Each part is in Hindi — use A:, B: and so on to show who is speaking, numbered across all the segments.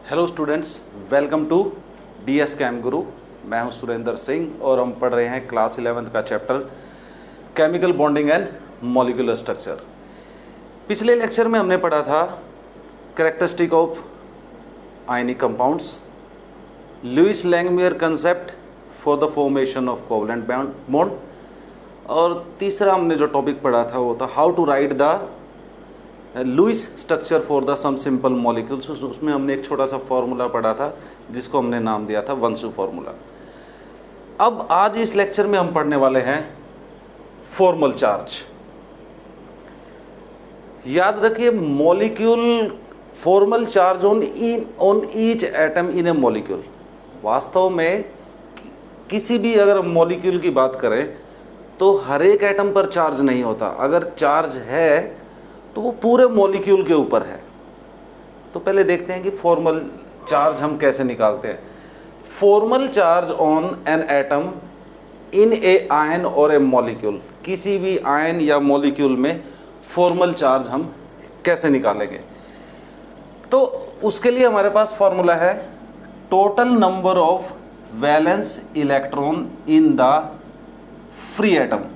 A: Hello students, welcome to DS Chem Guru. मैं हूं सुरेंद्र सिंह और हम पढ़ रहे हैं क्लास 11th का chapter chemical bonding and molecular structure. पिछले लेक्चर में हमने पढ़ा था characteristic of ionic compounds, Lewis Langmuir concept for the formation of covalent bond, और तीसरा हमने जो टॉपिक पढ़ा था वो था how to write the Lewis structure for the some simple molecules. उसमें हमने एक छोटा सा फॉर्मूला पढ़ा था जिसको हमने नाम दिया था वंसु फॉर्मूला। अब आज इस लेक्चर में हम पढ़ने वाले हैं फॉर्मल चार्ज। याद रखिए, molecule formal charge on each atom in a molecule. वास्तव में किसी भी अगर मॉलिक्यूल की बात करें तो हर एक एटम पर चार्ज नहीं होता। अगर चार्ज है तो वो पूरे मॉलिक्यूल के ऊपर है। तो पहले देखते हैं कि फॉर्मल चार्ज हम कैसे निकालते हैं। Formal charge on an atom in A ion और ए मॉलिक्यूल। किसी भी आयन या मॉलिक्यूल में फॉर्मल चार्ज हम कैसे निकालेंगे, तो उसके लिए हमारे पास फॉर्मूला है total number of valence electron in the free atom.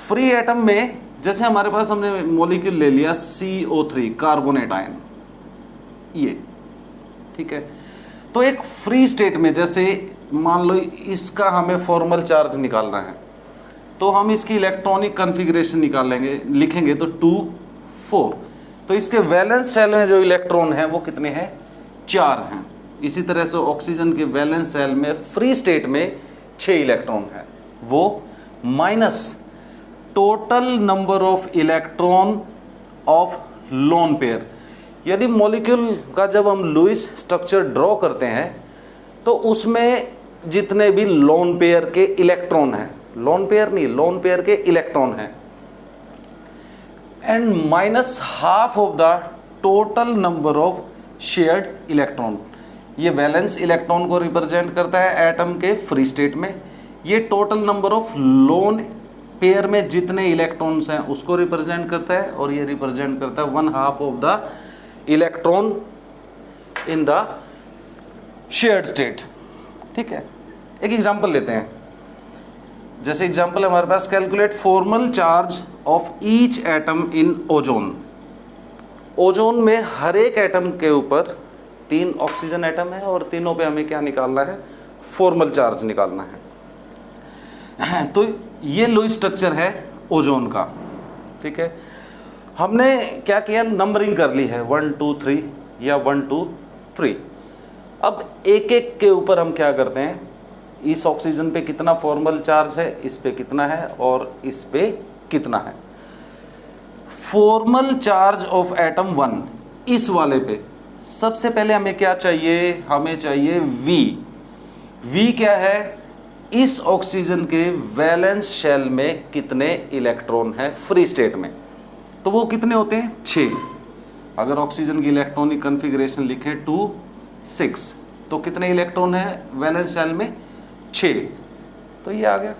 A: Free atom में जैसे हमारे पास हमने मॉलिक्यूल ले लिया CO3 कार्बोनेट आयन, ये ठीक है। तो एक फ्री स्टेट में, जैसे मान लो इसका हमें फॉर्मल चार्ज निकालना है, तो हम इसकी इलेक्ट्रॉनिक कॉन्फ़िगरेशन निकालेंगे, लिखेंगे तो 2 4। तो इसके वैलेंस सेल में जो इलेक्ट्रॉन हैं वो कितने हैं? 4 हैं। इसी तरह से ऑक्सीजन के वैलेंस सेल में फ्री स्टेट में 6 इलेक्ट्रॉन हैं। वो minus total number of electron of lone pair. यदि मॉलिक्यूल का जब हम लुईस स्ट्रक्चर ड्रॉ करते हैं तो उसमें जितने भी लोन पेयर के इलेक्ट्रॉन हैं, लोन पेयर नहीं, लोन पेयर के इलेक्ट्रॉन हैं, and minus half of the total number of shared electron. ये वैलेंस इलेक्ट्रॉन को रिप्रेजेंट करता है एटम के फ्री स्टेट में। ये total number of lone pair में जितने इलेक्ट्रॉन्स हैं उसको रिप्रेजेंट करता है, और ये रिप्रेजेंट करता है 1/2 of the electron in the shared state. ठीक है, एक एग्जांपल लेते हैं। जैसे एग्जांपल हमारे पास calculate formal charge of each atom in ozone. Ozone में हर एक एटम के ऊपर 3 ऑक्सीजन एटम है और तीनों पे हमें क्या निकालना है? फॉर्मल चार्ज निकालना है। तो ये लुईस स्ट्रक्चर है ओजोन का। ठीक है, हमने क्या किया? नंबरिंग कर ली है 1 2 3 या 1 2 3। अब एक एक के ऊपर हम क्या करते हैं, इस ऑक्सीजन पे कितना फॉर्मल चार्ज है, इस पे कितना है और इस पे कितना है। फॉर्मल चार्ज ऑफ एटम 1 इस वाले पे सबसे पहले हमें क्या चाहिए? हमें चाहिए V क्या है? इस ऑक्सीजन के वैलेंस शेल में कितने इलेक्ट्रॉन है फ्री स्टेट में? तो वो कितने होते हैं? 6। अगर ऑक्सीजन की इलेक्ट्रॉनिक कॉन्फ़िगरेशन लिखे 2 6, तो कितने इलेक्ट्रॉन है वैलेंस शेल में? 6। तो ये आ गया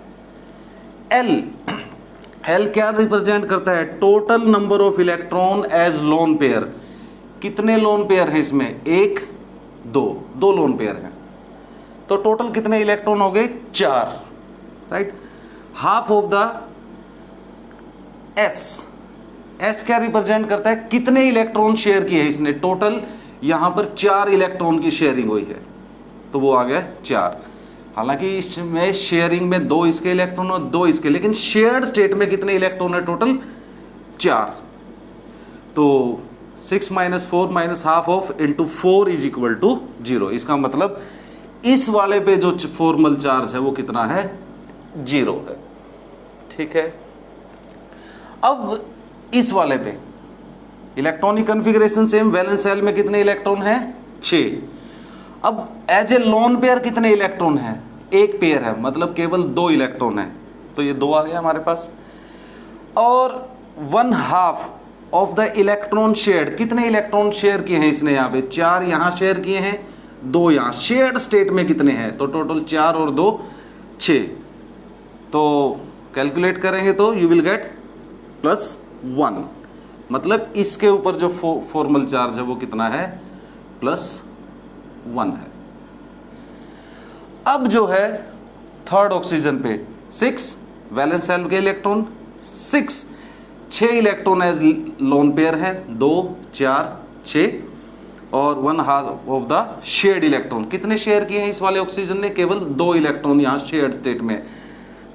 A: L क्या रिप्रेजेंट करता है? Total number of electron as lone pair. कितने लोन पेयर हैं इसमें? 1 2 लोन पेयर हैं। तो टोटल कितने इलेक्ट्रॉन हो गए? 4, right. Half of the S क्या रिप्रेजेंट करता है? कितने इलेक्ट्रॉन शेयर किए हैं इसने? टोटल यहां पर 4 इलेक्ट्रॉन की शेयरिंग हुई है, तो वो आ गया 4। हालांकि इसमें शेयरिंग में 2 इसके इलेक्ट्रॉन और 2 इसके, लेकिन शेयर्ड स्टेट में कितने इलेक्ट्रॉन है? टोटल 4। तो 6 - 4 - half of into 4 is equal to 0। इसका मतलब इस वाले पे जो फॉर्मल चार्ज है वो कितना है? 0 है। ठीक है, अब इस वाले पे electronic configuration same, valence shell में कितने इलेक्ट्रॉन हैं? 6। अब एज ए लोन पेयर कितने इलेक्ट्रॉन हैं? 1 पेयर है, मतलब केवल 2 इलेक्ट्रॉन है, तो ये 2 आ गया हमारे पास। और 1/2 ऑफ द इलेक्ट्रॉन शेयर्ड, कितने इलेक्ट्रॉन शेयर किए हैं इसने? यहाँ पे 4 यहाँ शेयर किए हैं, 2 यहाँ। शेयर्ड स्टेट में कितने हैं? तो टोटल 4 और 2 6। तो कैलकुलेट करेंगे तो यू विल गेट +1। मतलब इसके ऊपर जो फॉर्मल चार्ज है वो कितना है? +1। 1 है। अब जो है थर्ड ऑक्सीजन पे 6 वैलेंस शेल के electron 6 electron as lone pair है, 2 4 6 और 1/2 ऑफ द शेयर्ड इलेक्ट्रॉन। कितने शेयर किए हैं इस वाले ऑक्सीजन ने? केवल 2 इलेक्ट्रॉन यहाँ शेयर्ड स्टेट में।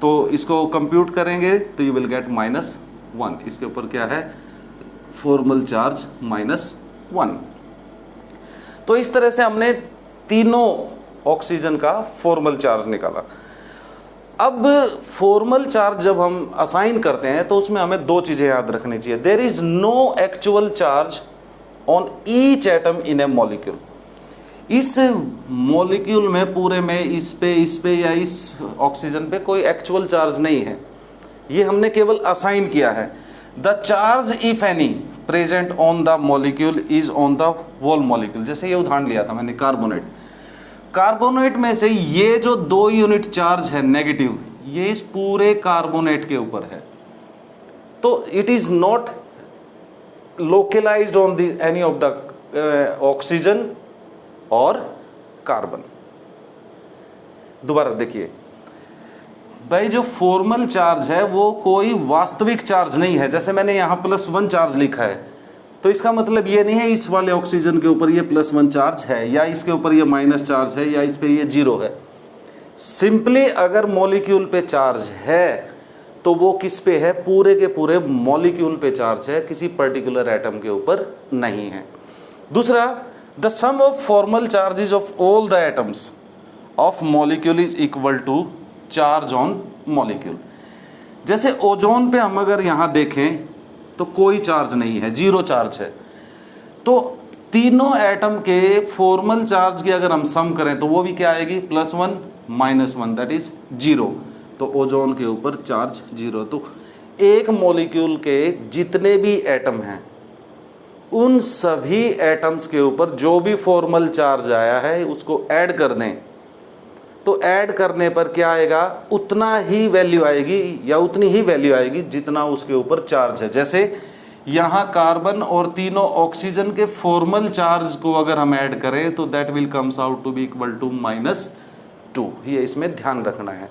A: तो इसको कंप्यूट करेंगे तो यू विल गेट -1। इसके ऊपर क्या है? Formal charge -1। तो इस तरह से हमने तीनों ऑक्सीजन का फॉर्मल चार्ज निकाला। अब फॉर्मल चार्ज जब हम असाइन करते हैं तो उसमें हमें 2 चीजें याद रखनी चाहिए। There is no actual charge on each atom in a molecule. इस मॉलिक्यूल में पूरे में इस पे या इस ऑक्सीजन पे कोई एक्चुअल चार्ज नहीं है, ये हमने केवल असाइन किया है। The charge if any present on the molecule is on the whole molecule. जैसे ये उदाहरण लिया था मैंने कार्बोनेट, कार्बोनेट में से ये जो 2 यूनिट चार्ज है नेगेटिव, ये इस पूरे कार्बोनेट के ऊपर है। तो it is not localized on the any of the oxygen और कार्बन। दोबारा देखिए भाई, जो फॉर्मल चार्ज है वो कोई वास्तविक चार्ज नहीं है। जैसे मैंने यहाँ +1 चार्ज लिखा है, तो इसका मतलब ये नहीं है इस वाले ऑक्सीजन के ऊपर ये +1 चार्ज है या इसके ऊपर ये माइनस चार्ज है या इस पे ये 0 है। सिंपली अगर मॉलिक्यूल पे चार्ज है तो वो किस पे है? पूरे के पूरे मॉलिक्यूल पे चार्ज है, किसी पर्टिकुलर एटम के ऊपर नहीं है। दूसरा, the sum of formal charges of all the atoms of molecule is equal to charge on molecule. जैसे ओजोन पे हम अगर यहाँ देखें तो कोई चार्ज नहीं है, 0 चार्ज है। तो तीनों एटम के फॉर्मल चार्ज की अगर हम सम करें तो वो भी क्या आएगी? +1 -1 दैट इज 0। तो ओजोन के ऊपर चार्ज 0। तो एक मॉलिक्यूल के जितने भी एटम हैं उन सभी एटम्स के ऊपर जो भी फॉर्मल चार्ज आया है उसको ऐड कर दें, तो ऐड करने पर क्या आएगा? उतना ही वैल्यू आएगी या उतनी ही वैल्यू आएगी जितना उसके ऊपर चार्ज है। जैसे यहाँ कार्बन और तीनों ऑक्सीजन के फॉर्मल चार्ज को अगर हम ऐड करें तो that will comes out to be equal to -2। ये इसमें ध्यान रखना है।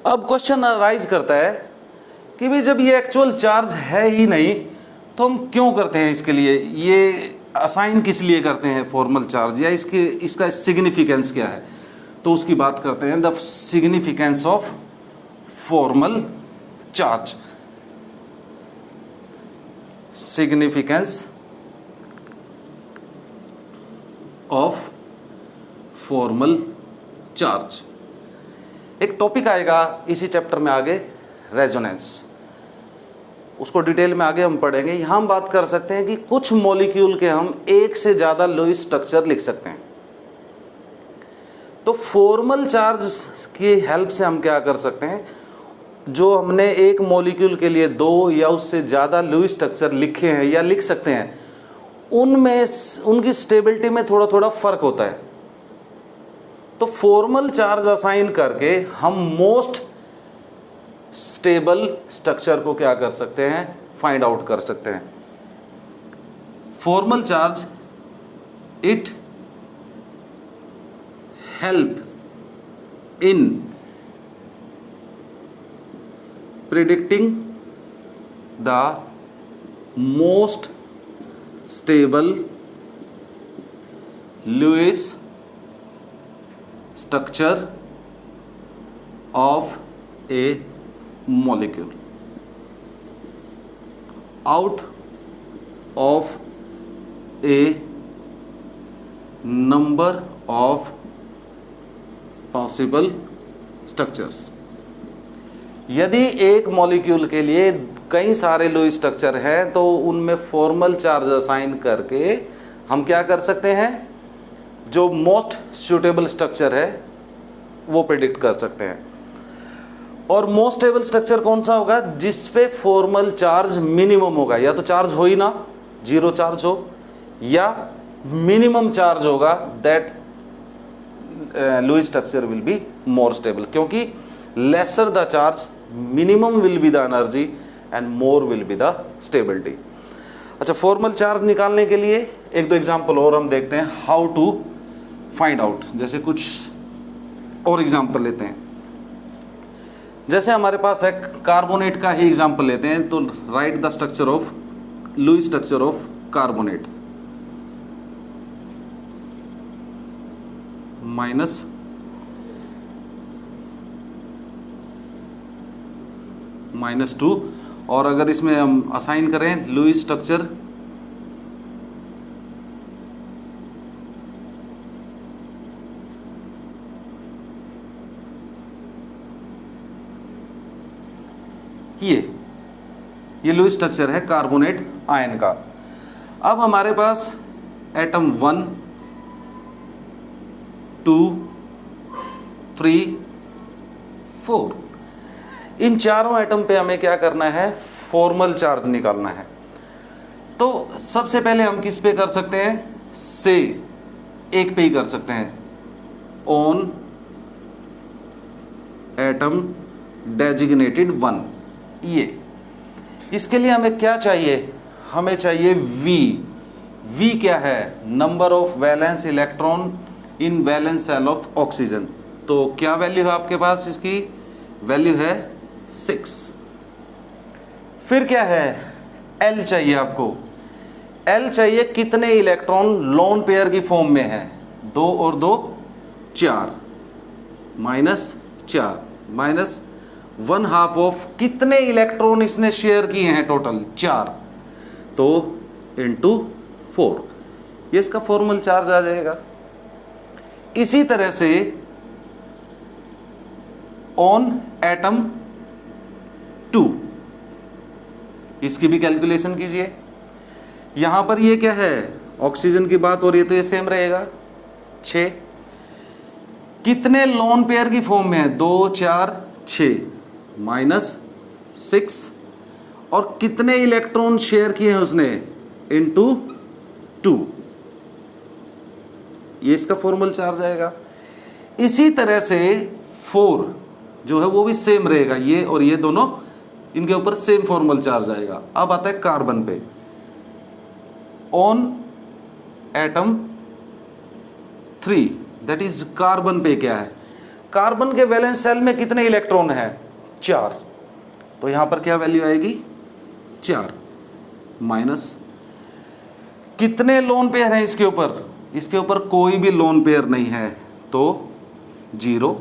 A: अब क्वेश्चन अराइज करता है कि भाई जब ये एक्चुअल चार्ज है ही नहीं तो हम क्यों करते हैं इसके लिए? ये असाइन किस लिए करते हैं फॉर्मल चार्ज, या इसका सिग्निफिकेंस क्या है? तो उसकी बात करते हैं, the significance of formal charge. Significance of formal charge एक टॉपिक आएगा इसी चैप्टर में आगे, रेजोनेंस। उसको डिटेल में आगे हम पढ़ेंगे। यहाँ हम बात कर सकते हैं कि कुछ मॉलिक्यूल के हम एक से ज़्यादा लुईस स्ट्रक्चर लिख सकते हैं। तो फॉर्मल चार्ज की हेल्प से हम क्या कर सकते हैं? जो हमने एक मॉलिक्यूल के लिए 2 या उससे ज़्यादा लुईस स्ट्रक्चर लिखे हैं या लिख सकते हैं, उनमें उनकी स्टेबिलिटी में थोड़ा थोड़ा फ़र्क होता है। तो फॉर्मल चार्ज असाइन करके हम मोस्ट स्टेबल स्ट्रक्चर को क्या कर सकते हैं? फाइंड आउट कर सकते हैं। Formal charge it help in predicting the most stable Lewis structure of a molecule out of a number of possible structures। यदि एक मॉलिक्यूल के लिए कई सारे लुईस स्ट्रक्चर हैं तो उनमें फॉर्मल चार्ज असाइन करके हम क्या कर सकते हैं? जो मोस्ट सूटेबल स्ट्रक्चर है वो प्रेडिक्ट कर सकते हैं। और मोस्ट स्टेबल स्ट्रक्चर कौन सा होगा? जिस पे फॉर्मल चार्ज मिनिमम होगा। या तो चार्ज हो ही ना, 0 चार्ज हो, या मिनिमम चार्ज होगा, that Lewis structure will be more stable. क्योंकि lesser the charge minimum will be the energy and more will be the stability. अच्छा, फॉर्मल चार्ज निकालने के लिए 1-2 एग्जाम्पल और हम देखते हैं, हाउ टू फाइंड आउट। जैसे कुछ और एग्जांपल लेते हैं, जैसे हमारे पास है कार्बोनेट का ही एग्जांपल लेते हैं। तो write the structure of Lewis structure of carbonate. -2, और अगर इसमें हम असाइन करें लुईस स्ट्रक्चर ये लुईस स्ट्रक्चर है कार्बोनेट आयन का। अब हमारे पास एटम 1 2 3 4, इन चारों एटम पे हमें क्या करना है, फॉर्मल चार्ज निकालना है। तो सबसे पहले हम किस पे कर सकते हैं, से एक पे ही कर सकते हैं, ऑन एटम डेजिग्नेटेड 1। ये इसके लिए हमें क्या चाहिए, हमें चाहिए V क्या है, number of valence electron in valence shell of oxygen. तो क्या वैल्यू है आपके पास, इसकी वैल्यू है 6। फिर क्या है, L चाहिए आपको। L चाहिए कितने इलेक्ट्रॉन लोन पेयर की फॉर्म में है, 2 और 2 4, -4 -1/2 ऑफ कितने इलेक्ट्रॉन इसने शेयर किए हैं, टोटल 4, तो इंटू 4, ये इसका फॉर्मल चार्ज आ जाएगा। इसी तरह से ऑन एटम 2, इसकी भी कैलकुलेशन कीजिए। यहां पर ये क्या है, ऑक्सीजन की बात हो रही है तो ये सेम रहेगा 6। कितने लोन पेयर की फॉर्म में है, 2 4 6 -6, और कितने इलेक्ट्रॉन शेयर किए हैं उसने, इनटू 2, ये इसका फॉर्मल चार्ज आएगा। इसी तरह से 4 जो है वो भी सेम रहेगा, ये और ये दोनों, इनके ऊपर सेम फॉर्मल चार्ज आएगा। अब आता है कार्बन पे, on atom 3, that is carbon पे क्या है, कार्बन के वैलेंस शेल में कितने इलेक्ट्रॉन है, 4, तो यहां पर क्या वैल्यू आएगी, 4 माइनस कितने लोन पेयर हैं इसके ऊपर, इसके ऊपर कोई भी लोन पेयर नहीं है तो 0,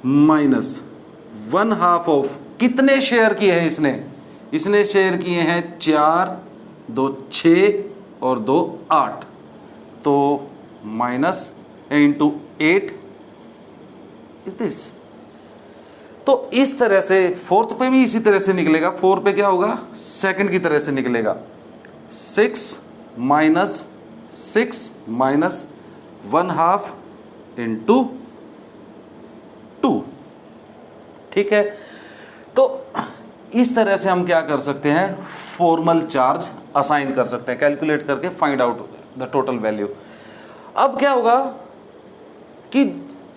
A: -1/2 ऑफ कितने शेयर किए हैं इसने शेयर किए हैं 4, 2 6 और 2 8, तो -8 इज दिस। तो इस तरह से फोर्थ पे भी इसी तरह से निकलेगा, 4 पे क्या होगा, सेकंड की तरह से निकलेगा, 6 -1/2 इंटू 2, ठीक है। तो इस तरह से हम क्या कर सकते हैं, फॉर्मल चार्ज असाइन कर सकते हैं, कैलकुलेट करके find out the total value. अब क्या होगा कि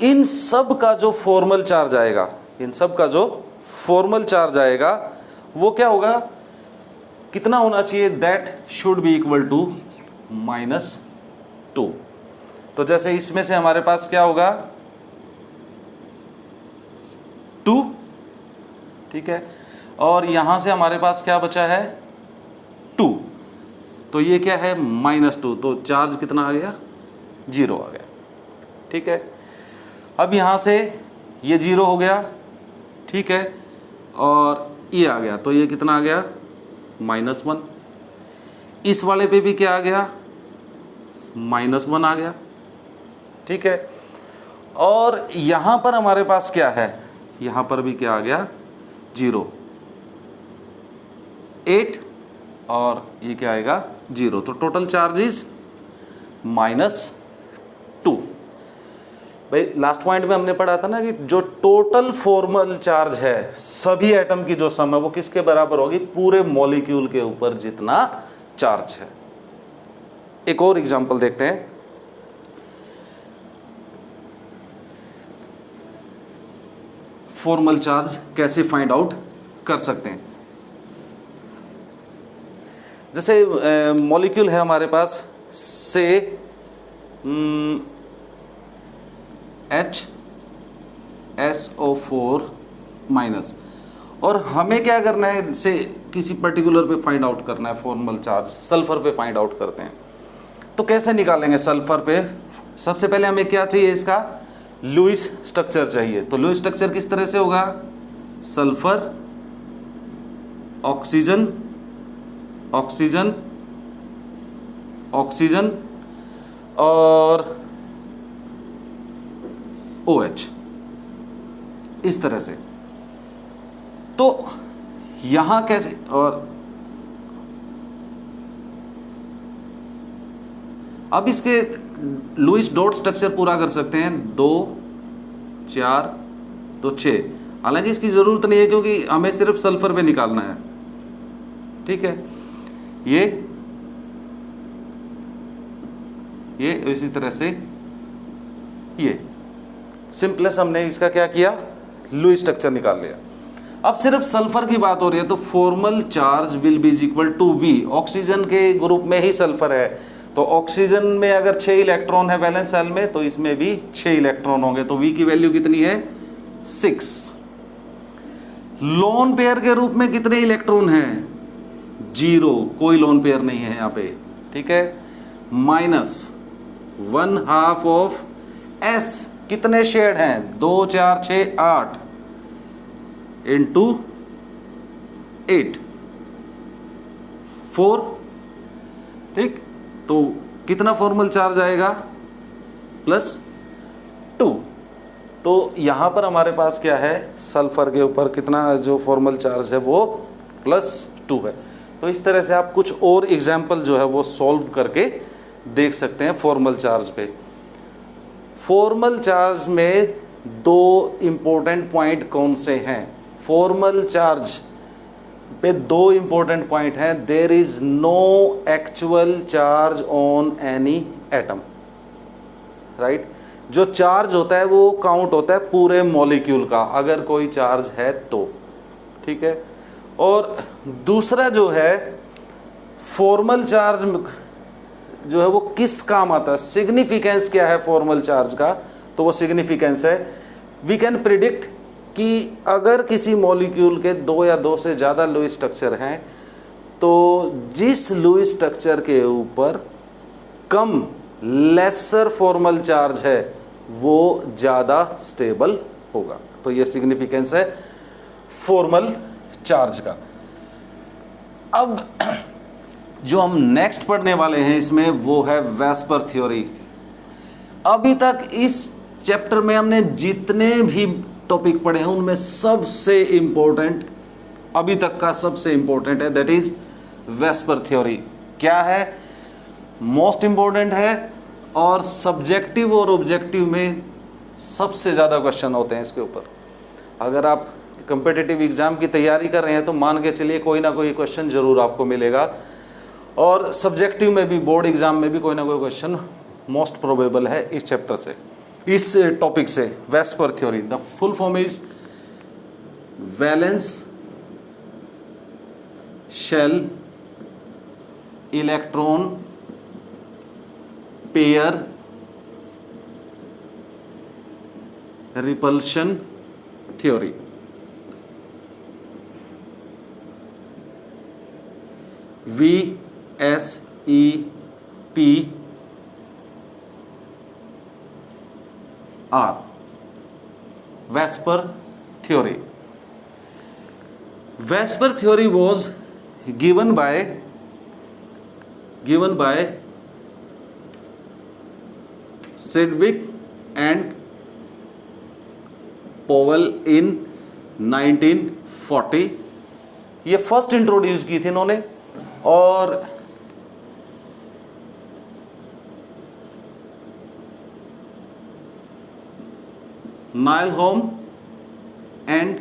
A: इन सब का जो फॉर्मल चार्ज आएगा, इन सब का जो फॉर्मल चार्ज आएगा वो क्या होगा, कितना होना चाहिए, that should be equal to -2। तो जैसे इसमें से हमारे पास क्या होगा 2, ठीक है, और यहां से हमारे पास क्या बचा है 2, तो ये क्या है -2, तो चार्ज कितना आ गया, 0 आ गया, ठीक है। अब यहां से ये 0 हो गया, ठीक है, और ये आ गया, तो ये कितना आ गया -1। इस वाले पे भी क्या आ गया, -1 आ गया, ठीक है। और यहां पर हमारे पास क्या है, यहां पर भी क्या आ गया 0, 8, और ये क्या आएगा 0, तो टोटल चार्ज इज -2। भाई लास्ट पॉइंट में हमने पढ़ा था ना कि जो टोटल फॉर्मल चार्ज है सभी एटम की जो सम है वो किसके बराबर होगी, पूरे मॉलिक्यूल के ऊपर जितना चार्ज है। एक और एग्जांपल देखते हैं, फॉर्मल चार्ज कैसे फाइंड आउट कर सकते हैं। जैसे मॉलिक्यूल है हमारे पास, से HSO4 माइनस। और हमें क्या करना है, से किसी पर्टिकुलर पे फाइंड आउट करना है फॉर्मल चार्ज, सल्फर पे फाइंड आउट करते हैं। तो कैसे निकालेंगे सल्फर पे? सबसे पहले हमें क्या चाहिए, इसका लुईस स्ट्रक्चर चाहिए। तो लुईस स्ट्रक्चर किस तरह से होगा? सल्फर, ऑक्सीजन, ऑक्सीजन, ऑक्सीजन और OH, इस तरह से। तो यहां कैसे, और अब इसके लुईस डॉट स्ट्रक्चर पूरा कर सकते हैं, 2 4 तो 6। हालांकि इसकी जरूरत नहीं है क्योंकि हमें सिर्फ सल्फर पे निकालना है, ठीक है। ये इसी तरह से ये सिंपलेस्ट हमने इसका क्या किया, लुईस स्ट्रक्चर निकाल लिया। अब सिर्फ सल्फर की बात हो रही है तो formal charge will be equal to V। Oxygen के ग्रुप में ही सल्फर है, तो ऑक्सीजन में अगर 6 इलेक्ट्रॉन है वैलेंस शेल में, तो इसमें भी 6 इलेक्ट्रॉन होंगे। तो V की वैल्यू कितनी है? 6। लोन पेयर के रूप में कितने इलेक्ट्रॉन हैं? 0, कोई लोन पेयर नहीं है यहाँ पे, ठीक है। माइनस 1/2 ऑफ S, कितने शेड हैं? 2 4 6 8 इंटू 8 4, ठीक। तो कितना फॉर्मल चार्ज आएगा? +2। तो यहां पर हमारे पास क्या है, सल्फर के ऊपर कितना जो फॉर्मल चार्ज है वो +2 है। तो इस तरह से आप कुछ और एग्जाम्पल जो है वो सॉल्व करके देख सकते हैं फॉर्मल चार्ज पे। फॉर्मल चार्ज में 2 इंपॉर्टेंट पॉइंट कौन से हैं? फॉर्मल चार्ज पे 2 इंपॉर्टेंट पॉइंट हैं। There is no actual charge on any atom, right. जो चार्ज होता है वो काउंट होता है पूरे मॉलिक्यूल का, अगर कोई चार्ज है तो, ठीक है। और दूसरा जो है फॉर्मल चार्ज जो है वो किस काम आता है, सिग्निफिकेंस क्या है फॉर्मल चार्ज का? तो वो सिग्निफिकेंस है, वी कैन प्रिडिक्ट कि अगर किसी मॉलिक्यूल के 2 या 2 से ज़्यादा लुईस स्ट्रक्चर हैं तो जिस लुईस स्ट्रक्चर के ऊपर कम लेसर फॉर्मल चार्ज है वो ज़्यादा स्टेबल होगा। तो ये सिग्निफिकेंस है फॉर्मल चार्ज का। अब जो हम नेक्स्ट पढ़ने वाले हैं इसमें वो है वेस्पर थ्योरी। अभी तक इस चैप्टर में हमने जितने भी टॉपिक पढ़े हैं उनमें सबसे इंपॉर्टेंट, अभी तक का सबसे इंपॉर्टेंट है, दैट इज वेस्पर थ्योरी। क्या है? मोस्ट इंपॉर्टेंट है और सब्जेक्टिव और ऑब्जेक्टिव में सबसे ज़्यादा क्वेश्चन होते हैं इसके ऊपर। अगर आप कम्पिटिटिव एग्जाम की तैयारी कर रहे हैं तो मान के चलिए कोई ना कोई क्वेश्चन जरूर आपको मिलेगा, और सब्जेक्टिव में भी, बोर्ड एग्जाम में भी कोई ना कोई क्वेश्चन मोस्ट प्रोबेबल है इस चैप्टर से, इस टॉपिक से, VSEPR theory. The full form is valence shell electron pair repulsion theory. VSEPR, Vesper theory. Vesper theory was given by Sedgwick and Powell in 1940। ये फर्स्ट इंट्रोड्यूस की थी इन्होंने, और नाइलहोम एंड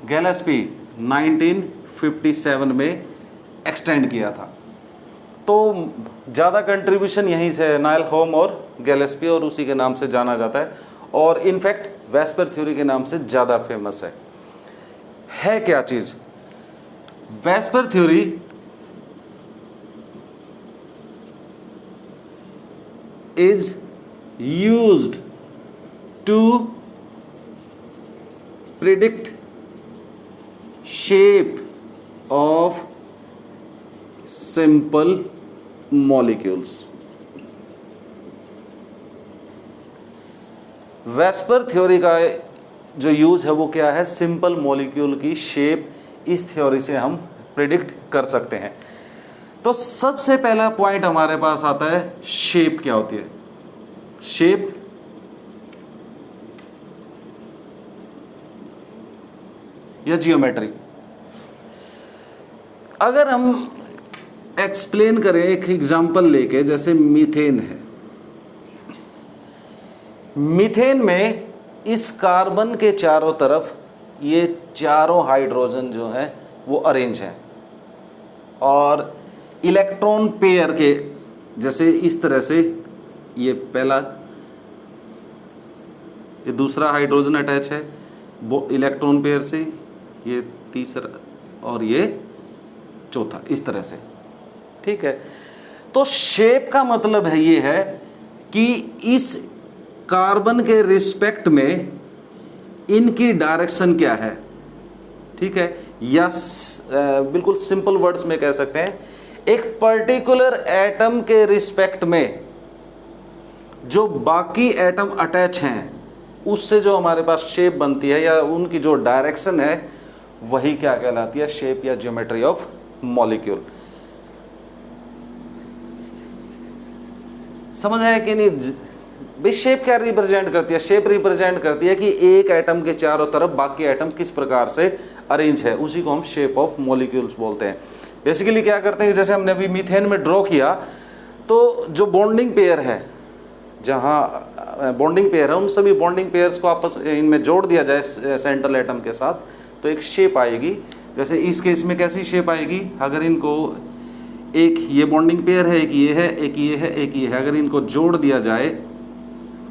A: गैलेस्पी 1957 में एक्सटेंड किया था। तो ज़्यादा कंट्रीब्यूशन यहीं से है, नाइलहोम और गैलेस्पी, और उसी के नाम से जाना जाता है, और इनफैक्ट वेस्पर थ्योरी के नाम से ज़्यादा फेमस है। क्या चीज़? Vespers theory is used to predict shape of simple molecules. VSEPR theory का जो यूज है वो क्या है, सिंपल मॉलिक्यूल की शेप इस थ्योरी से हम प्रिडिक्ट कर सकते हैं। तो सबसे पहला पॉइंट हमारे पास आता है शेप क्या होती है। शेप या जियोमेट्री। अगर हम एक्सप्लेन करें एक एग्जांपल लेके, जैसे मीथेन है। मीथेन में इस कार्बन के चारों तरफ ये चारों हाइड्रोजन जो हैं वो अरेंज हैं, और इलेक्ट्रॉन पेयर के जैसे इस तरह से ये पहला, ये दूसरा हाइड्रोजन अटैच है वो इलेक्ट्रॉन पेयर से, ये तीसरा और ये चौथा, इस तरह से। ठीक है, तो शेप का मतलब है ये है कि इस कार्बन के रिस्पेक्ट में इनकी डायरेक्शन क्या है। ठीक है, या बिल्कुल सिंपल वर्ड्स में कह सकते हैं, एक पर्टिकुलर एटम के रिस्पेक्ट में जो बाकी एटम अटैच हैं उससे जो हमारे पास शेप बनती है या उनकी जो डायरेक्शन है वही क्या कहलाती है, शेप या ज्योमेट्री ऑफ मॉलिक्यूल। समझ आया कि नहीं भाई? शेप क्या रिप्रेजेंट करती है? शेप रिप्रेजेंट करती है कि एक एटम के चारों तरफ बाकी एटम किस प्रकार से अरेंज है, उसी को हम शेप ऑफ मॉलिक्यूल्स बोलते हैं। बेसिकली क्या करते हैं, जैसे हमने अभी मीथेन में ड्रॉ किया, तो जो बॉन्डिंग पेयर है, जहाँ बॉन्डिंग पेयर है, उन सभी बॉन्डिंग पेयर्स को आपस इनमें जोड़ दिया जाए सेंट्रल एटम के साथ, तो एक शेप आएगी। जैसे इस केस में कैसी शेप आएगी, अगर इनको एक ये बॉन्डिंग पेयर है, एक ये है, एक ये है, एक ये है, अगर इनको जोड़ दिया जाए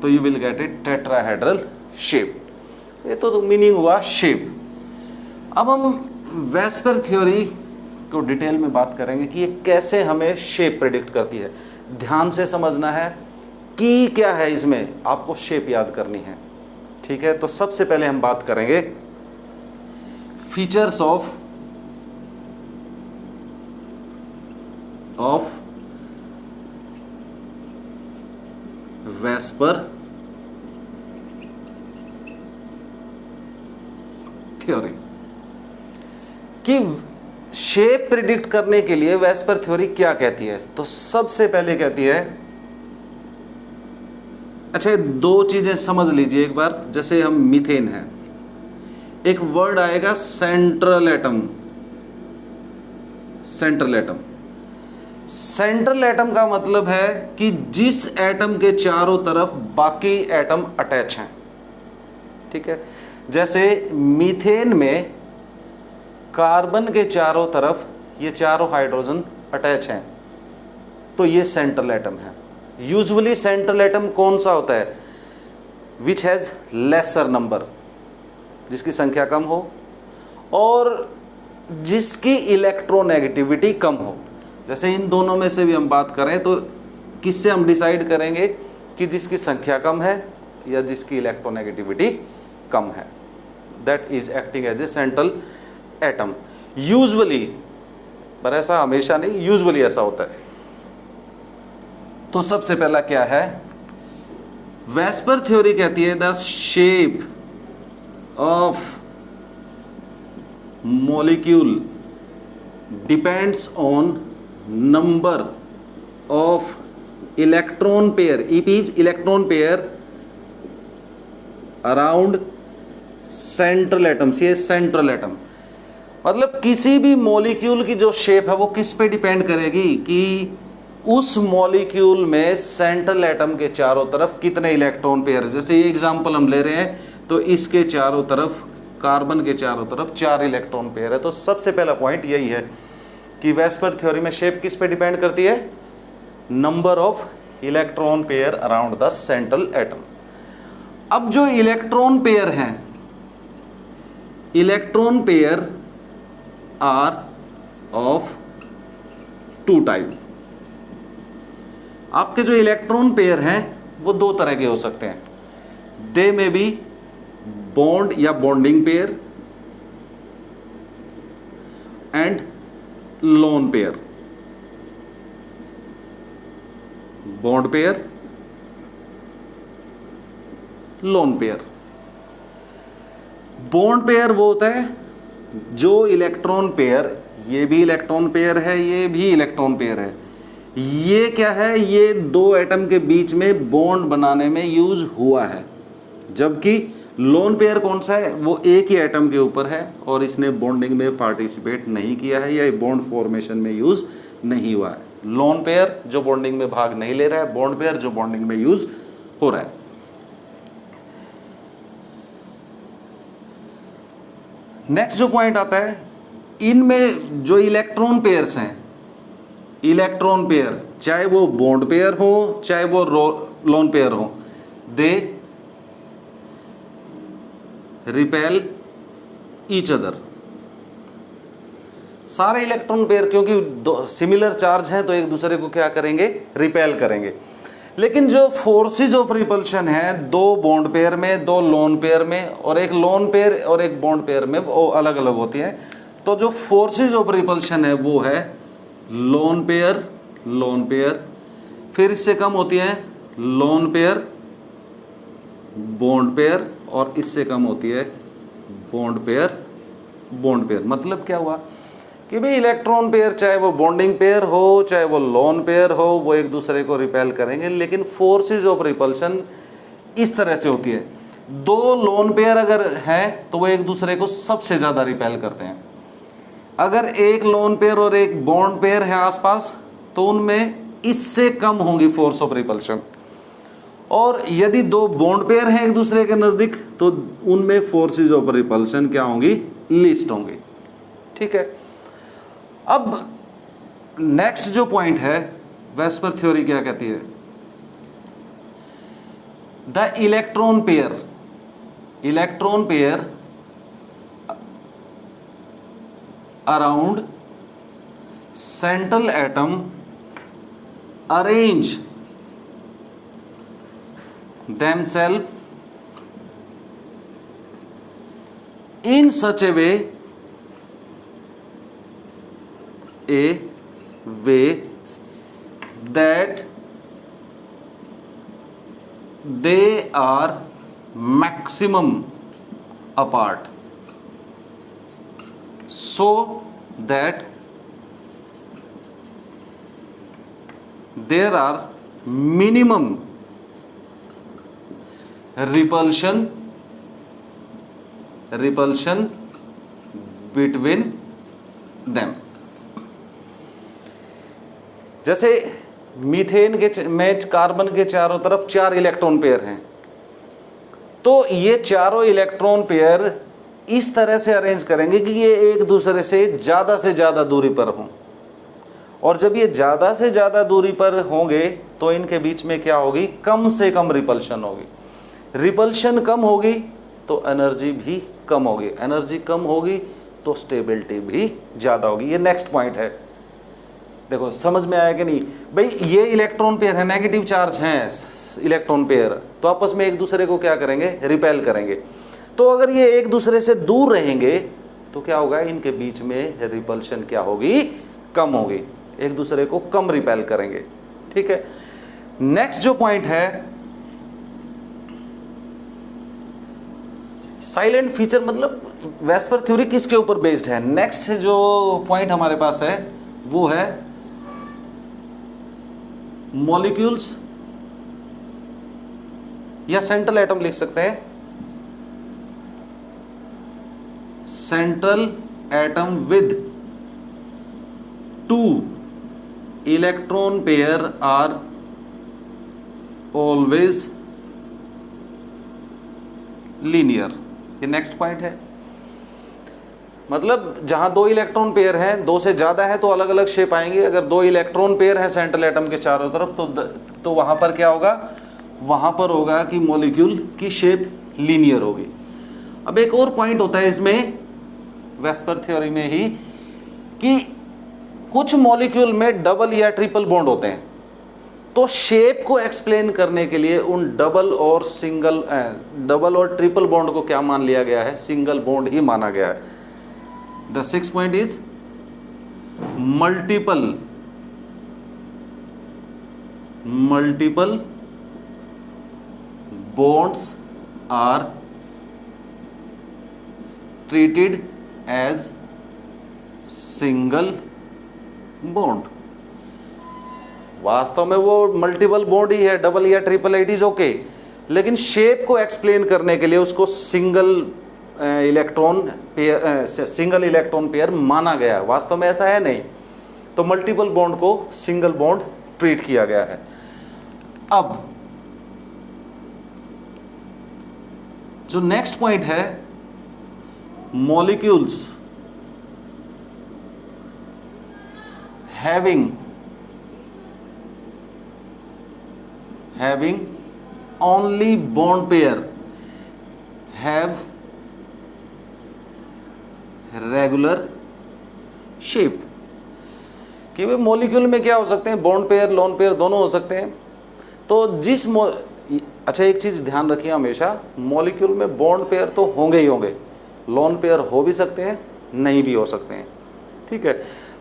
A: तो you will get A tetrahedral shape. ये तो मीनिंग हुआ शेप। अब हम वेस्पर थ्योरी को डिटेल में बात करेंगे कि ये कैसे हमें शेप प्रेडिक्ट करती है। ध्यान से समझना है कि क्या है इसमें, आपको शेप याद करनी है। ठीक है, तो सबसे पहले हम बात करेंगे फीचर्स ऑफ वेस्पर थ्योरी। कि शेप प्रिडिक्ट करने के लिए वेस्पर थ्योरी क्या कहती है, तो सबसे पहले कहती है, अच्छा दो चीजें समझ लीजिए एक बार। जैसे हम मीथेन है, एक वर्ड आएगा central atom. Central atom, central atom का मतलब है कि जिस एटम के चारों तरफ बाकी एटम अटैच हैं। ठीक है, जैसे मीथेन में कार्बन के चारों तरफ ये चारों हाइड्रोजन अटैच हैं, तो ये सेंट्रल एटम है। यूजुअली सेंट्रल एटम कौन सा होता है, विच हैज लेसर नंबर, जिसकी संख्या कम हो और जिसकी इलेक्ट्रोनेगेटिविटी कम हो। जैसे इन दोनों में से भी हम बात करें तो किससे हम डिसाइड करेंगे कि जिसकी संख्या कम है या जिसकी इलेक्ट्रोनेगेटिविटी कम है, that is acting as a central atom usually, पर ऐसा हमेशा नहीं, यूजुअली ऐसा होता है। तो सबसे पहला क्या है, वेस्पर थ्योरी कहती है the shape of molecule depends on number of electron pair, is electron pair around central atoms. ये सेंट्रल एटम मतलब किसी भी मॉलिक्यूल की जो शेप है वो किस पे डिपेंड करेगी कि उस मॉलिक्यूल में सेंट्रल एटम के चारों तरफ कितने इलेक्ट्रॉन पेयर। जैसे ये एग्जांपल हम ले रहे हैं, तो इसके चारों तरफ, कार्बन के चारों तरफ 4 इलेक्ट्रॉन पेयर है। तो सबसे पहला पॉइंट यही है कि वेस्पर थ्योरी में शेप किस पे डिपेंड करती है, number of electron pair around the central atom. अब जो इलेक्ट्रॉन पेयर हैं, electron pair are of two type. आपके जो इलेक्ट्रॉन पेयर हैं वो दो तरह के हो सकते हैं, दे में बी बॉन्ड या bonding pair and lone pair. Bond pair, lone pair. Bond pair वो होता है जो इलेक्ट्रॉन पेयर, ये भी इलेक्ट्रॉन पेयर है, ये भी इलेक्ट्रॉन पेयर है, ये क्या है, ये दो एटम के बीच में बॉन्ड बनाने में यूज हुआ है। जबकि लोन पेयर कौन सा है, वो एक ही एटम के ऊपर है और इसने बॉन्डिंग में पार्टिसिपेट नहीं किया है या बॉन्ड फॉर्मेशन में यूज नहीं हुआ है। लोन पेयर जो बॉन्डिंग में भाग नहीं ले रहा है, बॉन्ड पेयर जो बॉन्डिंग में यूज हो रहा है। नेक्स्ट जो पॉइंट आता है, इनमें जो इलेक्ट्रॉन पेयर्स हैं, इलेक्ट्रॉन पेयर चाहे वो बॉन्ड पेयर हो चाहे वो लोन पेयर हो, दे रिपेल ईच अदर। सारे इलेक्ट्रॉन पेयर क्योंकि सिमिलर चार्ज हैं तो एक दूसरे को क्या करेंगे, रिपेल करेंगे। लेकिन जो फोर्सेस ऑफ रिपल्शन है, दो बॉन्ड पेयर में, दो लोन पेयर में, और एक लोन पेयर और एक बॉन्ड पेयर में, वो अलग अलग होती है। तो जो फोर्सेस ऑफ रिपल्शन है वो है लोन पेयर, लोन पेयर, फिर इससे कम होती है लोन पेयर, बॉन्ड पेयर, और इससे कम होती है बॉन्ड पेयर, बॉन्ड पेयर। मतलब क्या हुआ कि भाई इलेक्ट्रॉन पेयर चाहे वो बॉन्डिंग पेयर हो चाहे वो लोन पेयर हो, वो एक दूसरे को रिपेल करेंगे, लेकिन फोर्सेस ऑफ रिपल्शन इस तरह से होती है। दो लोन पेयर अगर हैं तो वो एक दूसरे को सबसे ज़्यादा रिपेल करते हैं। अगर एक लोन पेयर और एक बॉन्ड पेयर है आसपास तो उनमें इससे कम होगी फोर्स ऑफ रिपल्शन, और यदि दो बॉन्ड पेयर हैं एक दूसरे के नज़दीक तो उनमें फोर्सेस ऑफ रिपल्शन क्या होंगी, लीस्ट होंगी। ठीक है। अब नेक्स्ट जो पॉइंट है, वेस्पर थ्योरी क्या कहती है, the electron pair, electron pair around central atom arrange themselves in such a way that they are maximum apart, so that there are minimum repulsion between them। जैसे मीथेन के में कार्बन के चारों तरफ 4 इलेक्ट्रॉन पेयर हैं, तो ये चारों इलेक्ट्रॉन पेयर इस तरह से अरेंज करेंगे कि ये एक दूसरे से ज़्यादा दूरी पर हों, और जब ये ज़्यादा से ज़्यादा दूरी पर होंगे तो इनके बीच में क्या होगी, कम से कम रिपल्शन होगी। रिपल्शन कम होगी तो एनर्जी भी कम होगी, एनर्जी कम होगी तो स्टेबिलिटी भी ज़्यादा होगी। ये नेक्स्ट पॉइंट है। देखो समझ में आया कि नहीं भाई, ये इलेक्ट्रॉन पेयर है, नेगेटिव चार्ज हैं इलेक्ट्रॉन पेयर, तो आपस में एक दूसरे को क्या करेंगे, रिपेल करेंगे। तो अगर ये एक दूसरे से दूर रहेंगे तो क्या होगा, इनके बीच में रिपल्शन क्या होगी, कम होगी, एक दूसरे को कम रिपेल करेंगे। ठीक है। नेक्स्ट जो पॉइंट है, साइलेंट फीचर, मतलब वेस्पर थ्योरी किसके ऊपर बेस्ड है। नेक्स्ट जो पॉइंट हमारे पास है वो है मॉलिक्यूल्स, या सेंट्रल एटम लिख सकते हैं, central atom with 2 electron pair are always linear. ये नेक्स्ट पॉइंट है। मतलब जहां 2 इलेक्ट्रॉन पेयर हैं, 2 से ज्यादा है तो अलग अलग शेप आएंगे। अगर 2 इलेक्ट्रॉन पेयर है सेंट्रल एटम के चारों तरफ तो वहां पर क्या होगा, वहां पर होगा कि मॉलिक्यूल की शेप लीनियर होगी। अब एक और पॉइंट होता है इसमें वेस्पर थ्योरी में ही, कि कुछ मॉलिक्यूल में डबल या ट्रिपल बॉन्ड होते हैं, तो शेप को एक्सप्लेन करने के लिए उन डबल और ट्रिपल बॉन्ड को क्या मान लिया गया है, सिंगल बॉन्ड ही माना गया है। The 6th point is multiple bonds are treated as single bond। वास्तव में वो मल्टीपल बॉन्ड ही है, डबल या ट्रिपल, इट इज ओके, लेकिन शेप को एक्सप्लेन करने के लिए उसको सिंगल इलेक्ट्रॉन पेयर माना गया। वास्तव में ऐसा है नहीं, तो मल्टीपल बॉन्ड को सिंगल बॉन्ड ट्रीट किया गया है। अब जो नेक्स्ट पॉइंट है, molecules having only bond pair have regular shape। कि वे मॉलिक्यूल में क्या हो सकते हैं, बॉन्ड पेयर, लोन पेयर दोनों हो सकते हैं। तो अच्छा एक चीज ध्यान रखिए हमेशा, मॉलिक्यूल में बॉन्ड पेयर तो होंगे ही होंगे, लोन पेयर हो भी सकते हैं, नहीं भी हो सकते हैं, ठीक है।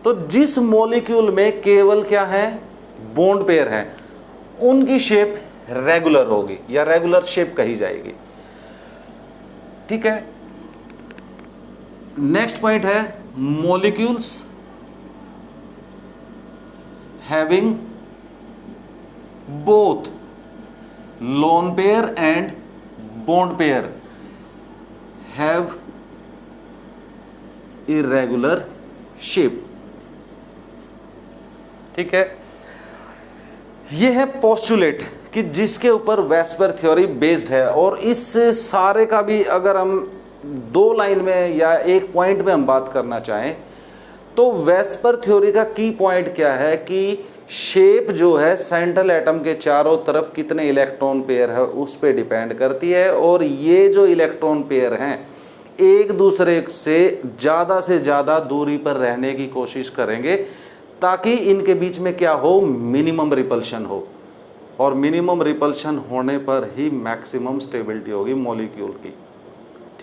A: तो जिस मॉलिक्यूल में केवल क्या है, बॉन्ड पेयर है, उनकी शेप रेगुलर होगी या रेगुलर शेप कही जाएगी, ठीक है। नेक्स्ट पॉइंट है, molecules having both lone pair and bond pair have irregular shape, ठीक है। यह है पोस्टुलेट कि जिसके ऊपर वेस्पर थ्योरी बेस्ड है। और इस सारे का भी अगर हम 2 लाइन में या 1 पॉइंट में हम बात करना चाहें, तो वेस्पर थ्योरी का की पॉइंट क्या है कि शेप जो है सेंट्रल एटम के चारों तरफ कितने इलेक्ट्रॉन पेयर है उस पर डिपेंड करती है। और ये जो इलेक्ट्रॉन पेयर हैं एक दूसरे से ज़्यादा दूरी पर रहने की कोशिश करेंगे, ताकि इनके बीच में क्या हो, मिनिमम रिपल्शन हो। और मिनिमम रिपल्शन होने पर ही मैक्सिमम स्टेबिलिटी होगी मॉलिक्यूल की,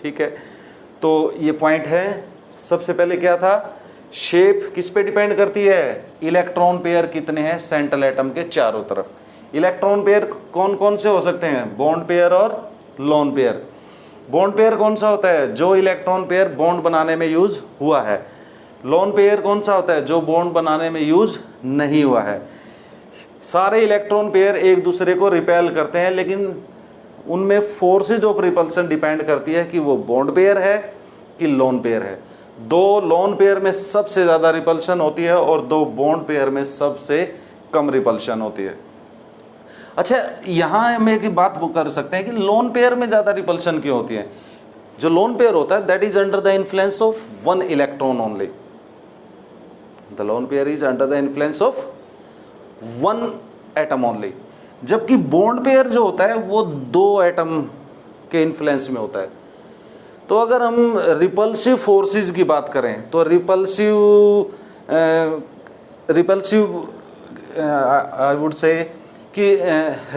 A: ठीक है। तो ये पॉइंट है। सबसे पहले क्या था, शेप किस पे डिपेंड करती है, इलेक्ट्रॉन पेयर कितने हैं सेंट्रल एटम के चारों तरफ। इलेक्ट्रॉन पेयर कौन कौन से हो सकते हैं, बॉन्ड पेयर और लोन पेयर। बॉन्ड पेयर कौन सा होता है, जो इलेक्ट्रॉन पेयर बॉन्ड बनाने में यूज हुआ है। लोन पेयर कौन सा होता है, जो बॉन्ड बनाने में यूज नहीं हुआ है। सारे इलेक्ट्रॉन पेयर एक दूसरे को रिपेल करते हैं, लेकिन उनमें फोर्सेज ऑफ रिपल्सन डिपेंड करती है कि वो बॉन्ड पेयर है कि लोन पेयर है। 2 लोन पेयर में सबसे ज़्यादा रिपल्शन होती है और 2 बॉन्ड पेयर में सबसे कम रिपल्शन होती है। अच्छा, यहाँ हम एक बात कर सकते हैं कि लोन पेयर में ज़्यादा रिपल्शन क्यों होती है। जो लोन पेयर होता है that is under the influence of 1 electron only. The lone pair is under the influence of 1 atom only, जबकि बॉन्ड पेयर जो होता है वो 2 एटम के इन्फ्लुएंस में होता है। तो अगर हम रिपल्सिव फोर्सेस की बात करें तो रिपल्सिव आई वुड से कि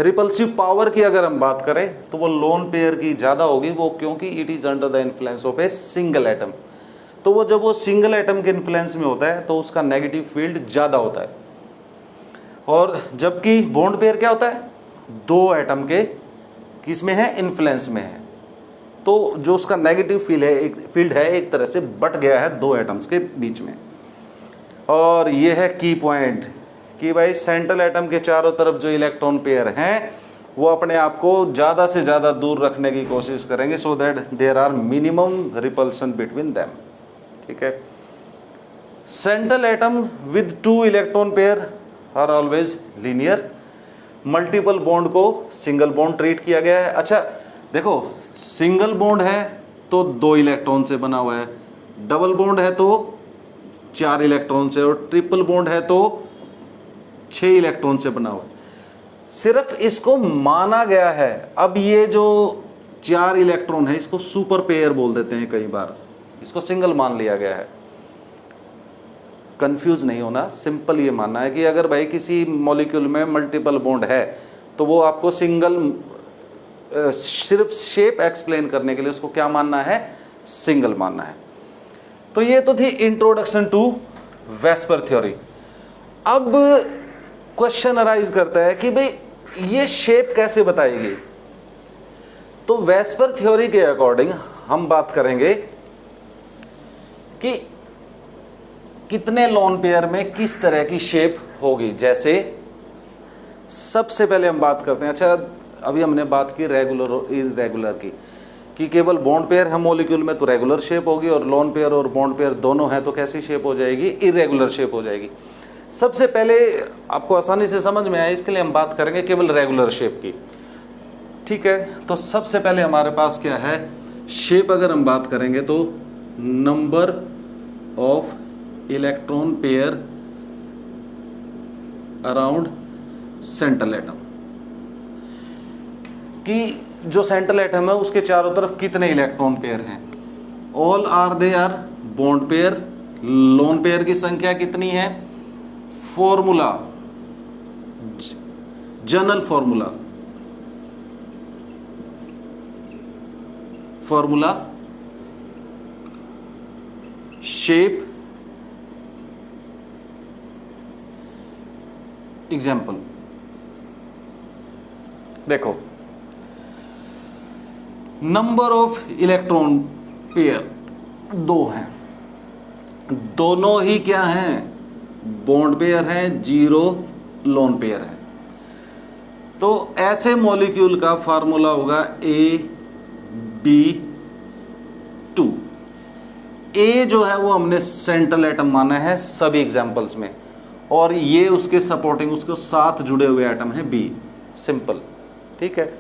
A: रिपल्सिव पावर की अगर हम बात करें तो वो लोन पेयर की ज़्यादा होगी, वो क्योंकि it is under the influence of a single atom. तो वो जब वो सिंगल एटम के इन्फ्लुएंस में होता है तो उसका नेगेटिव फील्ड ज़्यादा होता है। और जबकि बॉन्ड पेयर क्या होता है, 2 एटम के किस में है, इन्फ्लुएंस में है। तो जो उसका नेगेटिव फील्ड है एक तरह से बट गया है 2 एटम्स के बीच में। और ये है की पॉइंट कि भाई सेंट्रल एटम के चारों तरफ जो इलेक्ट्रॉन पेयर हैं वो अपने आप को ज़्यादा से ज़्यादा दूर रखने की कोशिश करेंगे, so that there are minimum repulsion between them, ठीक है। Central atom with 2 electron pair are always linear. Multiple bond को सिंगल बॉन्ड ट्रीट किया गया है। अच्छा देखो, सिंगल बॉन्ड है तो 2 इलेक्ट्रॉन से बना हुआ है, डबल बॉन्ड है तो 4 इलेक्ट्रॉन से, और ट्रिपल बॉन्ड है तो 6 इलेक्ट्रॉन से बना हुआ है। सिर्फ इसको माना गया है। अब ये जो 4 इलेक्ट्रॉन है इसको सुपर पेयर बोल देते हैं कई बार, इसको सिंगल मान लिया गया है। कंफ्यूज नहीं होना, सिंपल ये मानना है कि अगर भाई किसी मॉलिक्यूल में मल्टीपल बॉन्ड है तो वो आपको सिर्फ शेप एक्सप्लेन करने के लिए उसको क्या मानना है, सिंगल मानना है। तो ये तो थी इंट्रोडक्शन टू वेस्पर थ्योरी। अब क्वेश्चन अराइज करता है कि भाई ये शेप कैसे बताएगी। तो वेस्पर थ्योरी के अकॉर्डिंग हम बात करेंगे कि कितने लोन पेयर में किस तरह की शेप होगी। जैसे सबसे पहले हम बात करते हैं, अच्छा अभी हमने बात की रेगुलर और इरेगुलर की, कि केवल बॉन्ड पेयर है मॉलिक्यूल में तो रेगुलर शेप होगी, और लोन पेयर और बॉन्ड पेयर दोनों हैं तो कैसी शेप हो जाएगी, इरेगुलर शेप हो जाएगी। सबसे पहले आपको आसानी से समझ में आए इसके लिए हम बात करेंगे केवल रेगुलर शेप की, ठीक है। तो सबसे पहले हमारे पास क्या है, शेप अगर हम बात करेंगे तो number of electron pair around central atom, कि जो सेंट्रल एटम है उसके चारों तरफ कितने इलेक्ट्रॉन पेयर हैं। All are they are bond pair. Lone pair की संख्या कितनी है, formula, general formula shape example. देखो नंबर ऑफ इलेक्ट्रॉन पेयर 2 हैं, दोनों ही क्या हैं, बॉन्ड पेयर हैं, 0 लोन पेयर है। तो ऐसे मॉलिक्यूल का फार्मूला होगा AB2। ए जो है वो हमने सेंट्रल एटम माना है सभी एग्जांपल्स में, और ये उसके सपोर्टिंग, उसके साथ जुड़े हुए एटम है बी। सिंपल, ठीक है।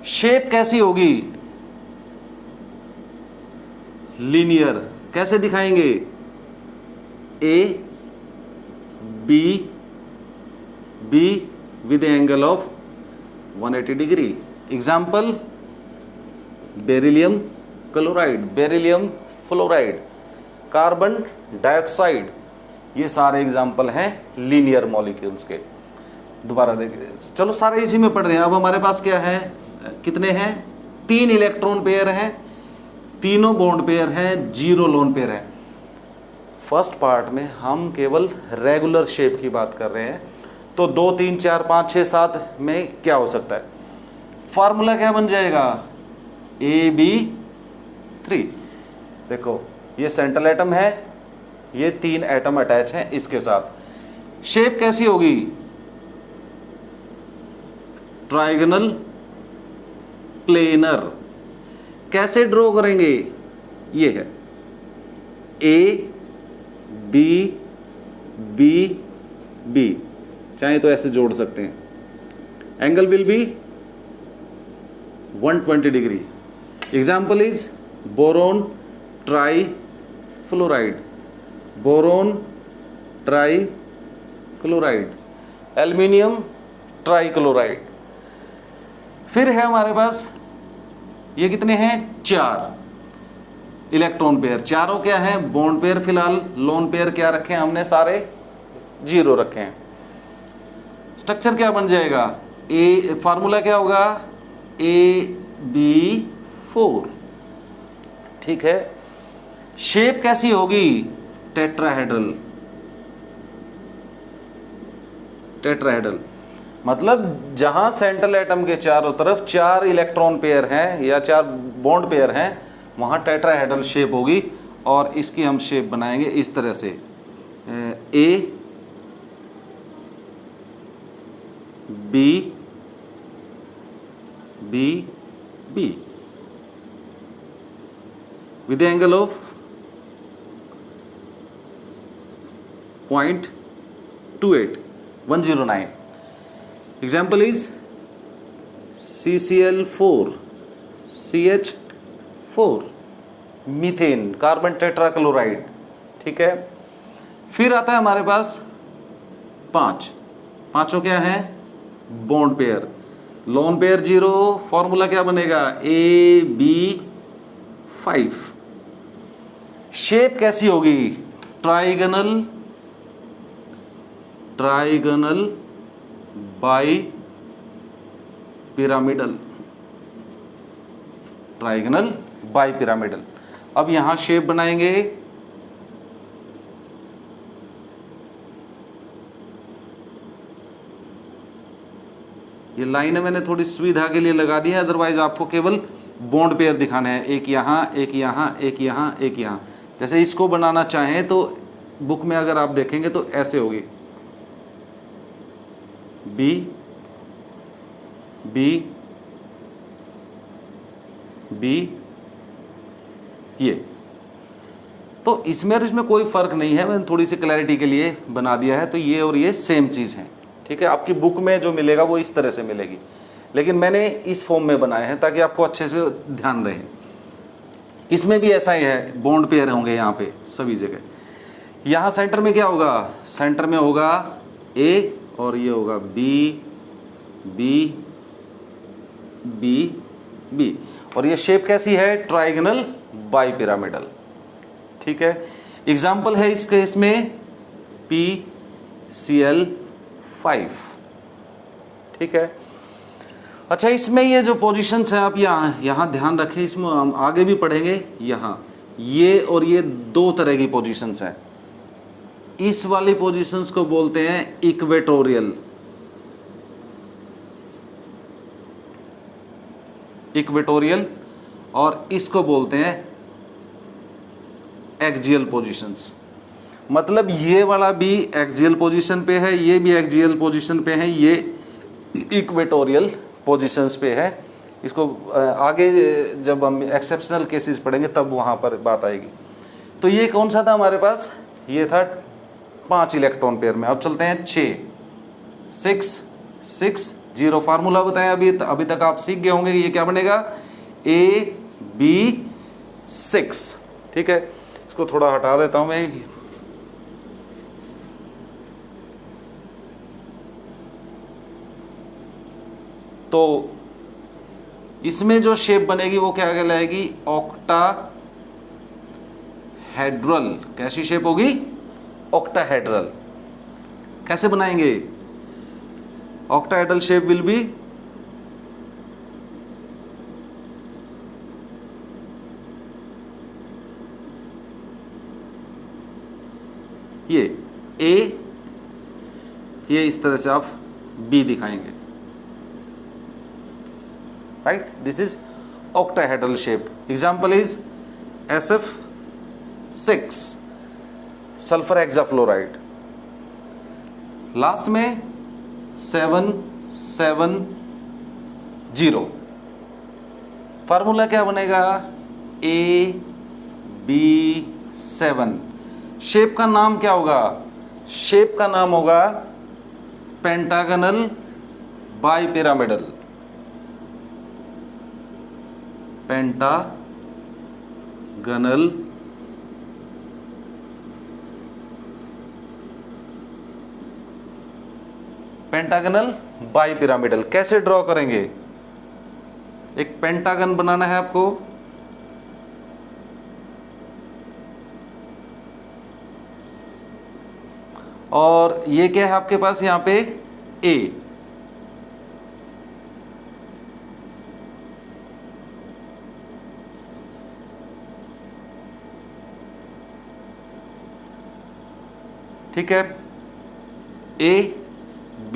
A: शेप कैसी होगी, लीनियर। कैसे दिखाएंगे, A B B with angle of 180 degree. Example beryllium chloride, beryllium fluoride, carbon dioxide, ये सारे एग्जाम्पल हैं लीनियर मॉलिक्यूल्स के। दोबारा देखिए, चलो सारे इसी में पढ़ रहे हैं। अब हमारे पास क्या है, कितने हैं, 3 इलेक्ट्रॉन पेयर हैं, तीनों बॉन्ड पेयर हैं, 0 लोन पेयर है। फर्स्ट पार्ट में हम केवल रेगुलर शेप की बात कर रहे हैं, तो 2 3 4 5 6 7 में क्या हो सकता है, फार्मूला क्या बन जाएगा, AB3। देखो ये सेंट्रल एटम है, ये 3 एटम अटैच हैं इसके साथ। शेप कैसी होगी, ट्राइगोनल प्लेनर। कैसे ड्रॉ करेंगे, ये है ए बी बी बी, चाहे तो ऐसे जोड़ सकते हैं। Angle will be 120 degree. Example is boron try fluoride, boron try chloride, aluminium try chloride. फिर है हमारे पास ये कितने हैं, 4 इलेक्ट्रॉन पेयर। चारों क्या है, बॉन्ड पेयर। फिलहाल लोन पेयर क्या रखे हैं हमने, सारे 0 रखे हैं। स्ट्रक्चर क्या बन जाएगा, ए, फार्मूला क्या होगा, AB4, ठीक है। शेप कैसी होगी, टेट्राहेड्रल। टेट्राहेड्रल मतलब जहां सेंट्रल एटम के चारों तरफ 4 इलेक्ट्रॉन पेयर हैं या 4 बॉन्ड पेयर हैं, वहां टेट्राहेड्रल शेप होगी। और इसकी हम शेप बनाएंगे इस तरह से, A B B B with the angle of 0.28 109. Example is CCl4 CH4 methane, carbon tetrachloride, ठीक है। फिर आता है हमारे पास 5, पांचों क्या है, bond pair. Lone pair 0, formula क्या बनेगा, AB5। शेप कैसी होगी, trigonal bi pyramidal, trigonal bi pyramidal. अब यहां शेप बनाएंगे, ये लाइन मैंने थोड़ी सुविधा के लिए लगा दी है, अदरवाइज आपको केवल बॉन्ड पेयर दिखाने हैं, एक यहां एक यहां एक यहां एक यहां। जैसे इसको बनाना चाहें तो बुक में अगर आप देखेंगे तो ऐसे होगी, बी बी बी, ये तो इसमें और इसमें कोई फर्क नहीं है, मैंने थोड़ी सी क्लैरिटी के लिए बना दिया है। तो ये और ये सेम चीज है, ठीक है। आपकी बुक में जो मिलेगा वो इस तरह से मिलेगी, लेकिन मैंने इस फॉर्म में बनाए हैं ताकि आपको अच्छे से ध्यान रहे। इसमें भी ऐसा ही है, बॉन्ड पेयर होंगे यहाँ पे सभी जगह। यहाँ सेंटर में क्या होगा, सेंटर में होगा ए और ये होगा बी बी बी बी, और ये शेप कैसी है, ट्राइगोनल बाई पिरामिडल, ठीक है। एग्जाम्पल है इस केस में PCl5, ठीक है। अच्छा, इसमें ये जो पोजीशंस हैं आप यहाँ ध्यान रखें, इसमें हम आगे भी पढ़ेंगे। यहाँ ये और ये दो तरह की पोजीशंस हैं। इस वाली पोजीशंस को बोलते हैं इक्वेटोरियल, और इसको बोलते हैं एक्सियल पोजीशंस। मतलब ये वाला भी एक्सियल पोजीशन पे है, ये भी एक्सियल पोजीशन पे है, ये इक्वेटोरियल पोजीशंस पे है। इसको आगे जब हम एक्सेप्शनल केसेस पढ़ेंगे तब वहाँ पर बात आएगी। तो ये कौन सा था हमारे पास, ये था 5 इलेक्ट्रॉन पेयर में। अब चलते हैं 6 6 6 0। फार्मूला बताएं, अभी तक आप सीख गए होंगे। ये क्या बनेगा, AB6, ठीक है। इसको थोड़ा हटा देता हूं मैं। तो इसमें जो शेप बनेगी वो क्या कहलाएगी, ऑक्टाहेड्रल। कैसी शेप होगी, ऑक्टाहेड्रल। कैसे बनाएंगे, octahedral shape will be ये A, ये इस तरह से आप B दिखाएंगे, right. This is octahedral shape. Example is SF6 sulphur hexafluoride. Last में 770। फार्मूला क्या बनेगा, AB7। शेप का नाम क्या होगा, शेप का नाम होगा pentagonal bi pyramidal, pentagonal bi pyramidal. कैसे ड्रॉ करेंगे, एक पेंटागन बनाना है आपको। और ये क्या है आपके पास यहां पे A, ठीक है। A B,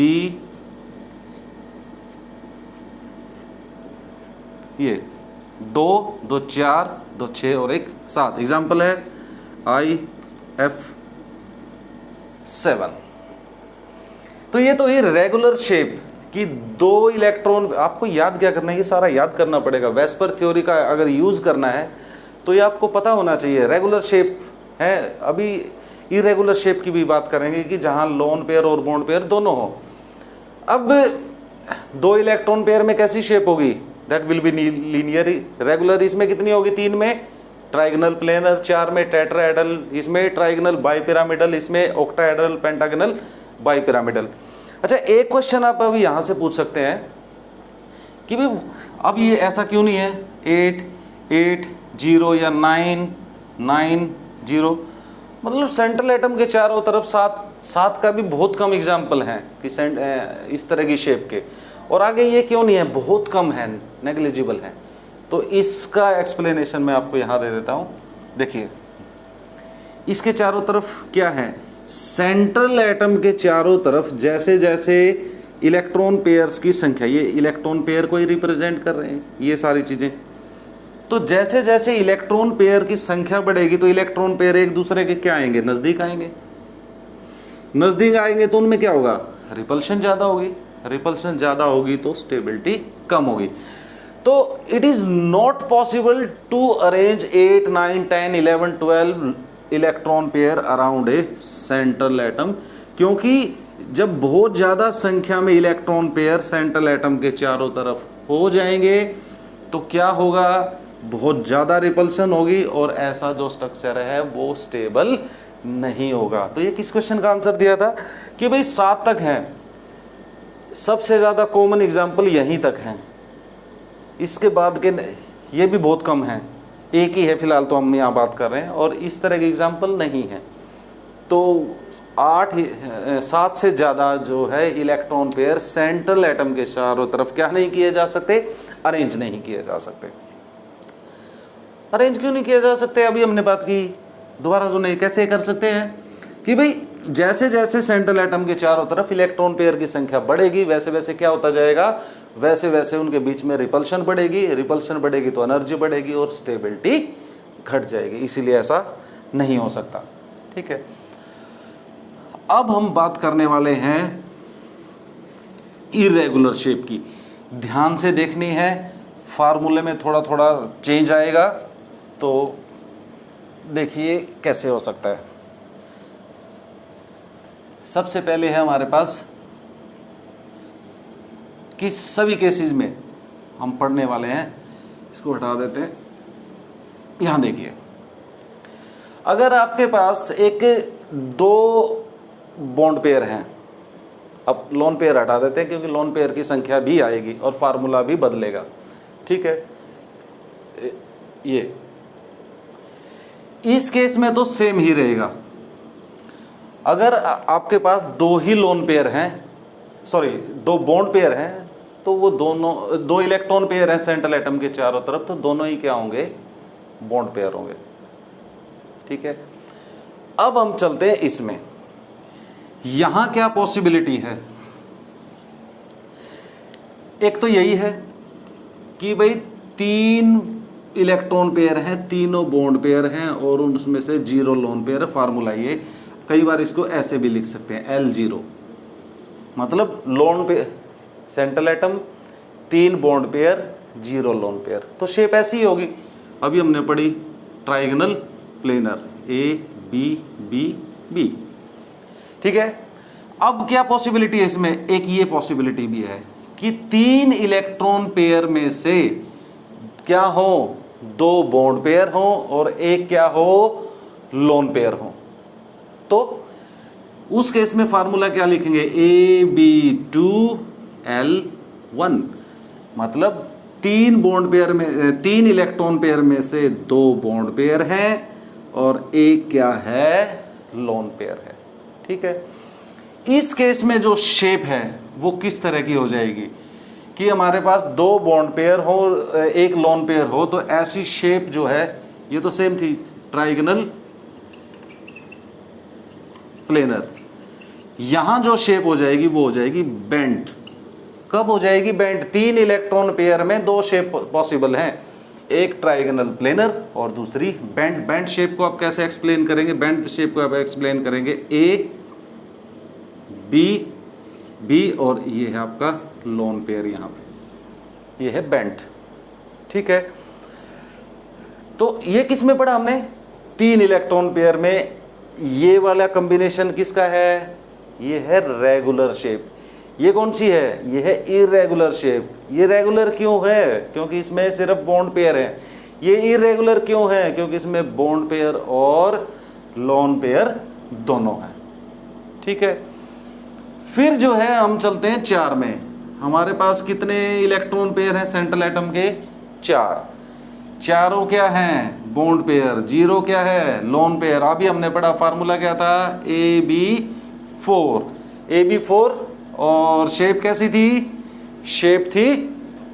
A: ये 2 2 4 2 6 और 1 7। एग्जाम्पल है IF7। तो ये तो रेगुलर शेप कि 2 इलेक्ट्रॉन, आपको याद क्या करना है, ये सारा याद करना पड़ेगा। वेस्पर थ्योरी का अगर यूज करना है तो ये आपको पता होना चाहिए। रेगुलर शेप है, अभी इरेगुलर शेप की भी बात करेंगे कि जहां लोन पेयर और बॉन्ड पेयर दोनों हो। अब 2 इलेक्ट्रॉन पेयर में कैसी शेप होगी, that will be linear. Regular इसमें कितनी होगी, 3 में ट्राइगोनल प्लेनर, 4 में टेट्राहेड्रल, इसमें ट्राइगोनल बाइपिरामिडल, इसमें ऑक्टाहेड्रल पेंटागोनल बाइपिरामिडल। अच्छा, एक क्वेश्चन आप अभी यहां से पूछ सकते हैं कि भाई अब ये ऐसा क्यों नहीं है 8 8 0 या 9 9 0। मतलब सेंट्रल एटम के चारों तरफ सात का भी बहुत कम एग्जाम्पल हैं कि इस तरह की शेप के, और आगे ये क्यों नहीं है, बहुत कम है, नेग्लिजिबल है। तो इसका एक्सप्लेनेशन मैं आपको यहाँ दे देता हूँ। देखिए इसके चारों तरफ क्या है, सेंट्रल एटम के चारों तरफ जैसे जैसे इलेक्ट्रॉन पेयर्स की संख्या, ये इलेक्ट्रॉन पेयर को ही रिप्रेजेंट कर रहे हैं ये सारी चीजें, तो जैसे जैसे इलेक्ट्रॉन पेयर की संख्या बढ़ेगी तो इलेक्ट्रॉन पेयर एक दूसरे के क्या आएंगे, नजदीक आएंगे। नजदीक आएंगे तो उनमें क्या होगा, रिपल्शन ज्यादा होगी, रिपल्शन ज्यादा होगी तो स्टेबिलिटी कम होगी। तो it is not possible to arrange 8, 9, 10, 11, 12 electron pair around a central atom, क्योंकि जब बहुत ज्यादा संख्या में इलेक्ट्रॉन पेयर सेंट्रल एटम के चारों तरफ हो जाएंगे तो क्या होगा, बहुत ज्यादा रिपल्शन होगी और ऐसा जो स्ट्रक्चर है वो स्टेबल नहीं होगा। तो ये किस क्वेश्चन का आंसर दिया था कि भाई 7 तक है, सबसे ज्यादा कॉमन एग्जांपल यहीं तक है, इसके बाद के ये भी बहुत कम है, एक ही है फिलहाल तो हम यहाँ बात कर रहे हैं, और इस तरह के एग्जाम्पल नहीं है। तो 7 से ज़्यादा जो है इलेक्ट्रॉन पेयर सेंट्रल एटम के चारों तरफ क्या नहीं किए जा सकते, अरेंज नहीं किए जा सकते। अरेंज क्यों नहीं किए जा सकते, अभी हमने बात की, दोबारा सुनिए कैसे कर सकते हैं कि भाई जैसे जैसे सेंट्रल एटम के चारों तरफ इलेक्ट्रॉन पेयर की संख्या बढ़ेगी वैसे वैसे क्या होता जाएगा, वैसे वैसे उनके बीच में रिपल्शन बढ़ेगी, रिपल्शन बढ़ेगी तो एनर्जी बढ़ेगी और स्टेबिलिटी घट जाएगी, इसीलिए ऐसा नहीं हो सकता। ठीक है, अब हम बात करने वाले हैं इरेगुलर शेप की, ध्यान से देखनी है, फार्मूले में थोड़ा थोड़ा चेंज आएगा, तो देखिए कैसे हो सकता है। सबसे पहले है हमारे पास किस सभी केसेस में हम पढ़ने वाले हैं, इसको हटा देते हैं। यहां देखिए, अगर आपके पास एक 2 बॉन्ड पेयर हैं, अब लोन पेयर हटा देते हैं क्योंकि लोन पेयर की संख्या भी आएगी और फार्मूला भी बदलेगा। ठीक है, ये इस केस में तो सेम ही रहेगा। अगर आपके पास 2 ही लोन पेयर हैं, सॉरी 2 बॉन्ड पेयर हैं, तो वो दोनों 2 इलेक्ट्रॉन पेयर हैं सेंट्रल एटम के चारों तरफ, तो दोनों ही क्या होंगे, बॉन्ड पेयर होंगे। ठीक है, अब हम चलते हैं इसमें, यहां क्या पॉसिबिलिटी है, एक तो यही है कि भाई 3 इलेक्ट्रॉन पेयर हैं, तीनों बॉन्ड पेयर हैं और उनमें से 0 लोन पेयर है। फार्मूला ये, कई बार इसको ऐसे भी लिख सकते हैं L0, मतलब lone pair central atom, 3 bond pair, 0 lone pair, तो शेप ऐसी ही होगी। अभी हमने पढ़ी trigonal planar A B B B। ठीक है, अब क्या पॉसिबिलिटी है इसमें, एक ये पॉसिबिलिटी भी है कि 3 इलेक्ट्रॉन पेयर में से क्या हो, 2 बॉन्ड पेयर हो और एक क्या हो, लोन पेयर हो। तो उस केस में फार्मूला क्या लिखेंगे, AB2L1, मतलब 3 बॉन्ड पेयर में 3 इलेक्ट्रॉन पेयर में से 2 बॉन्ड पेयर हैं और एक क्या है, लोन पेयर है। ठीक है, इस केस में जो शेप है वो किस तरह की हो जाएगी कि हमारे पास 2 बॉन्ड पेयर हो, 1 लोन पेयर हो, तो ऐसी शेप जो है, ये तो सेम थी ट्राइगोनल प्लेनर, यहां जो शेप हो जाएगी वो हो जाएगी बेंट। कब हो जाएगी बेंट, 3 इलेक्ट्रॉन पेयर में 2 शेप पॉसिबल हैं, एक ट्राइगोनल प्लेनर और दूसरी बेंट। बेंट शेप को आप कैसे एक्सप्लेन करेंगे, बेंट शेप को आप एक्सप्लेन करेंगे A B B और ये है आपका लोन पेयर, यहां पे ये है बेंट। ठीक है, तो ये किस में पढ़ा हमने, 3 इलेक्ट्रॉन पेयर में, ये वाला कॉम्बिनेशन किसका है, ये है रेगुलर शेप। ये कौन सी है, ये है इरेगुलर शेप। ये रेगुलर क्यों है, क्योंकि इसमें सिर्फ बॉन्ड पेयर है। ये इरेगुलर क्यों है, क्योंकि इसमें बॉन्ड पेयर और लोन पेयर दोनों हैं। ठीक है, फिर जो है हम चलते हैं 4 में। हमारे पास कितने इलेक्ट्रॉन पेयर हैं सेंट्रल एटम के, 4। चारों क्या हैं, बॉन्ड पेयर, 0 क्या है, लोन पेयर। अभी हमने पढ़ा फार्मूला क्या था, AB4, AB4, और शेप कैसी थी, शेप थी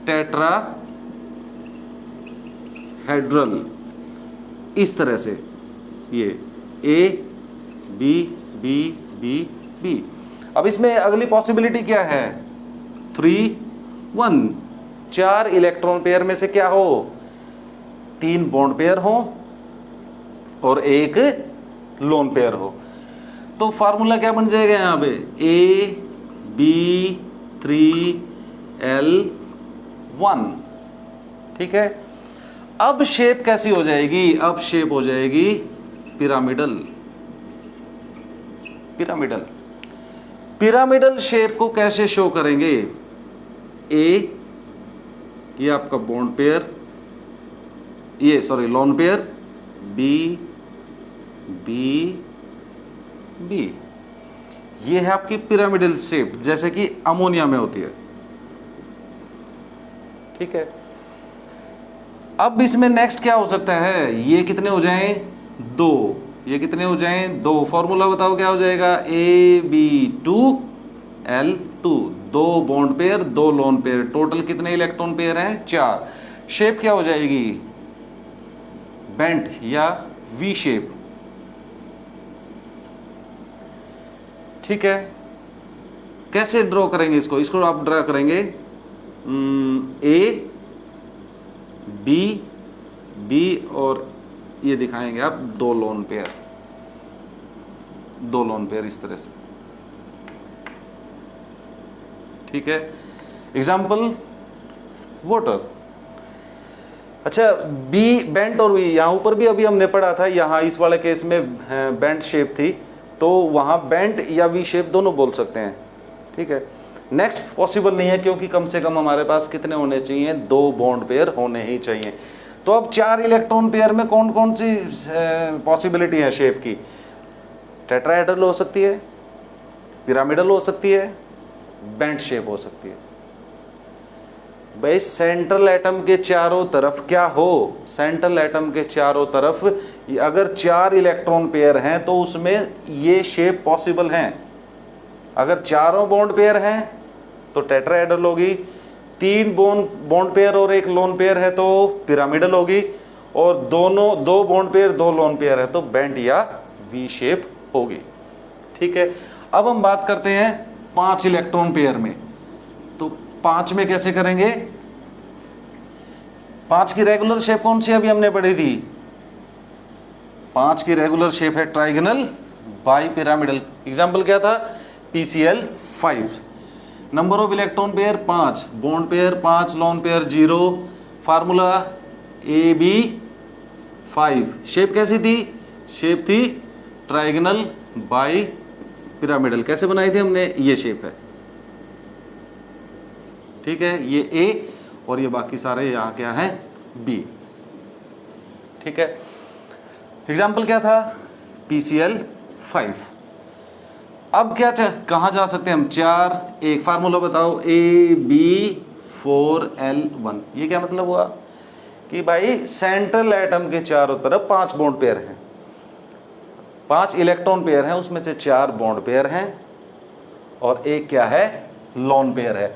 A: टेट्राहेड्रल, इस तरह से, ये A B B B B। अब इसमें अगली पॉसिबिलिटी क्या है, 3 1, 4 इलेक्ट्रॉन पेयर में से क्या हो, 3 बॉन्ड पेयर हो और एक लोन पेयर हो। तो फार्मूला क्या बन जाएगा यहां पे, AB3L1, ठीक है। अब शेप कैसी हो जाएगी, अब शेप हो जाएगी पिरामिडल। पिरामिडल, पिरामिडल शेप को कैसे शो करेंगे, ए, ये आपका बॉन्ड पेयर, ये sorry lone pair, B B B, ये है आपकी पिरामिडल शेप, जैसे कि अमोनिया में होती है, ठीक है। अब इसमें नेक्स्ट क्या हो सकता है, ये कितने हो जाएं, 2, ये कितने हो जाएं, 2। फॉर्मूला बताओ क्या हो जाएगा, AB2L2, 2 bond pair 2 lone pair, total कितने इलेक्ट्रॉन पेयर हैं, 4। शेप क्या हो जाएगी, बेंट या वी शेप, ठीक है। कैसे ड्रॉ करेंगे इसको, इसको आप ड्रॉ करेंगे ए बी बी और ये दिखाएंगे आप 2 लोन पेयर, 2 लोन पेयर इस तरह से, ठीक है। Example water. अच्छा, बी बेंट और वी, यहां ऊपर भी अभी हमने पढ़ा था, यहां इस वाले केस में बेंट शेप थी, तो वहां बेंट या वी शेप दोनों बोल सकते हैं, ठीक है। नेक्स्ट पॉसिबल नहीं है, क्योंकि कम से कम हमारे पास कितने होने चाहिए, 2 बॉन्ड पेयर होने ही चाहिए। तो अब 4 इलेक्ट्रॉन पेयर में कौन कौन सी पॉसिबिलिटी है शेप की, टेट्राहेड्रल हो सकती है, पिरामिडल हो सकती है, बेंट शेप हो सकती है। भाई सेंट्रल एटम के चारों तरफ क्या हो, सेंट्रल एटम के चारों तरफ अगर 4 इलेक्ट्रॉन पेयर हैं तो उसमें ये शेप पॉसिबल हैं। अगर चारों बॉन्ड पेयर हैं तो टेट्राहेड्रल होगी, 3 बॉन्ड पेयर और 1 लोन पेयर है तो पिरामिडल होगी, और दोनों 2 बॉन्ड पेयर 2 लोन पेयर है तो बेंट या वी शेप होगी, ठीक है। अब हम बात करते हैं 5 इलेक्ट्रॉन पेयर में, तो 5 में कैसे करेंगे, 5 की रेगुलर शेप कौन सी अभी हमने पढ़ी थी, 5 की रेगुलर शेप है ट्राइगोनल बाई पिरामिडल। एग्जाम्पल क्या था, PCl5। Number of electron pair 5, bond pair 5, lone pair 0। Formula AB5। Shape कैसी थी, शेप थी ट्राइगोनल बाई पिरामिडल। कैसे बनाई थी हमने, ये शेप है, ठीक है, ये A और ये बाकी सारे यहाँ क्या है, B, ठीक है। एग्जाम्पल क्या था, PCl5। अब क्या कहाँ जा सकते हैं हम, 4, एक फार्मूला बताओ, AB4L1। ये क्या मतलब हुआ कि भाई सेंट्रल एटम के चारों तरफ 5 बॉन्ड पेयर हैं, 5 इलेक्ट्रॉन पेयर हैं, उसमें से 4 बॉन्ड पेयर हैं और एक क्या है, लोन पेयर है।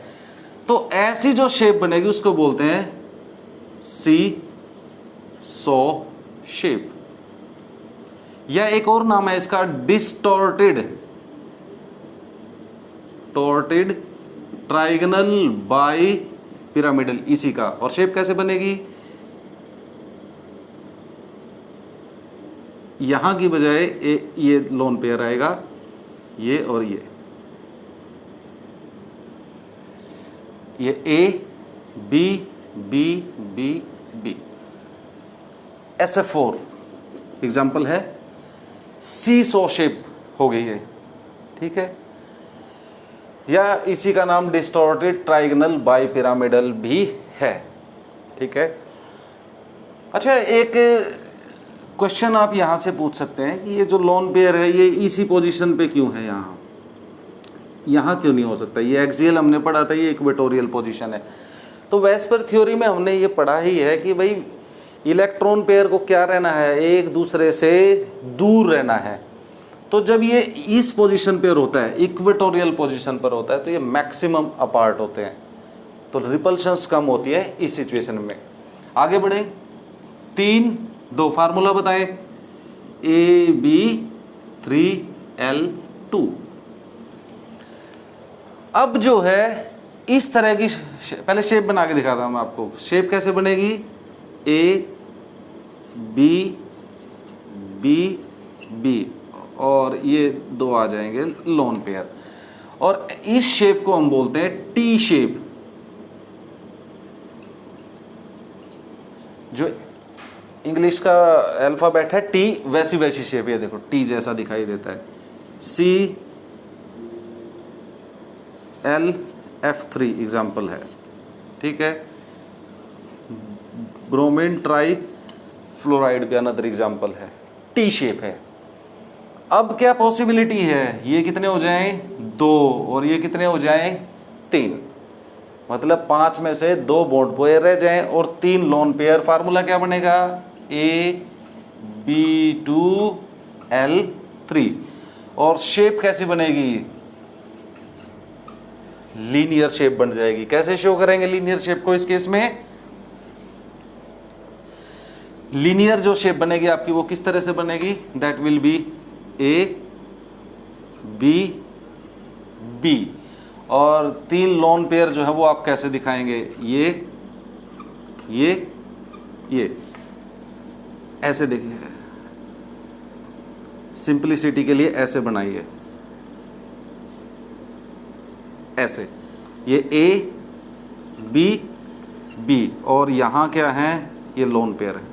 A: तो ऐसी जो शेप बनेगी उसको बोलते हैं सीसॉ शेप, या एक और नाम है इसका डिस्टॉर्टेड ट्राइगोनल बाई पिरामिडल, इसी का। और शेप कैसे बनेगी, यहां की बजाय ये लोन पेयर आएगा, ये और ये A B B B B। SF4 example है, सीसॉ शेप हो गई है, ठीक है, या इसी का नाम डिस्टॉर्टेड ट्राइगोनल बाई पिरामिडल भी है, ठीक है। अच्छा, एक क्वेश्चन आप यहां से पूछ सकते हैं कि ये जो लोन पेयर है ये इसी पोजीशन पे क्यों है, यहाँ क्यों नहीं हो सकता, ये एक्सियल हमने पढ़ा था, ये इक्वेटोरियल पोजीशन है। तो वेस्पर थ्योरी में हमने ये पढ़ा ही है कि भाई इलेक्ट्रॉन पेयर को क्या रहना है, एक दूसरे से दूर रहना है। तो जब ये इस पोजीशन पर होता है, इक्वेटोरियल पोजीशन पर होता है, तो ये मैक्सिमम अपार्ट होते हैं, तो रिपल्शंस कम होती है इस सिचुएशन में। आगे बढ़े, 3 2 फार्मूला बताएं, Ab3L2। अब जो है इस तरह की पहले शेप बना के दिखाता हूं मैं आपको। शेप कैसे बनेगी, A B B B और ये 2 आ जाएंगे लोन पेयर, और इस शेप को हम बोलते हैं टी शेप। जो इंग्लिश का अल्फाबेट है टी, वैसी वैसी शेप, ये देखो टी जैसा दिखाई देता है। ClF3 एग्जाम्पल है, ठीक है। ब्रोमीन ट्राई फ्लोराइड भी अनदर एग्जाम्पल है, टी शेप है। अब क्या पॉसिबिलिटी है, ये कितने हो जाएं 2 और ये कितने हो जाएं 3, मतलब 5 में से 2 बॉन्ड पेयर रह जाएं और 3 लोन पेयर। फार्मूला क्या बनेगा, Ab2L3। और शेप कैसी बनेगी, लीनियर शेप बन जाएगी। कैसे शो करेंगे लीनियर शेप को इस केस में, लीनियर जो शेप बनेगी आपकी वो किस तरह से बनेगी, दैट विल बी AB और 3 लोन पेयर जो है वो आप कैसे दिखाएंगे, ये ऐसे देखिए, सिंपलिसिटी के लिए ऐसे बनाइए, ऐसे, ये A B B और यहां क्या है, ये लोन पेयर है,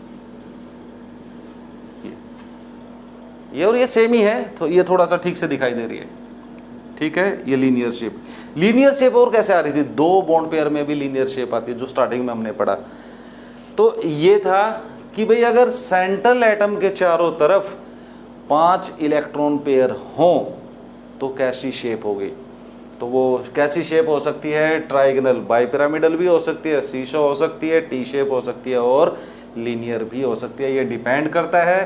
A: ये और ये सेम ही है, तो ये थोड़ा सा ठीक से दिखाई दे रही है, ठीक है। ये लीनियर शेप, लीनियर शेप और कैसे आ रही थी, 2 बॉन्ड पेयर में भी लीनियर शेप आती है, जो स्टार्टिंग में हमने पढ़ा। तो ये था कि भाई अगर सेंट्रल एटम के चारों तरफ 5 इलेक्ट्रॉन पेयर हों तो कैसी शेप होगी। तो वो कैसी शेप हो सकती है, ट्राइगोनल बाइपिरामिडल भी हो सकती है, सीसो हो सकती है, टी शेप हो सकती है और लीनियर भी हो सकती है। ये डिपेंड करता है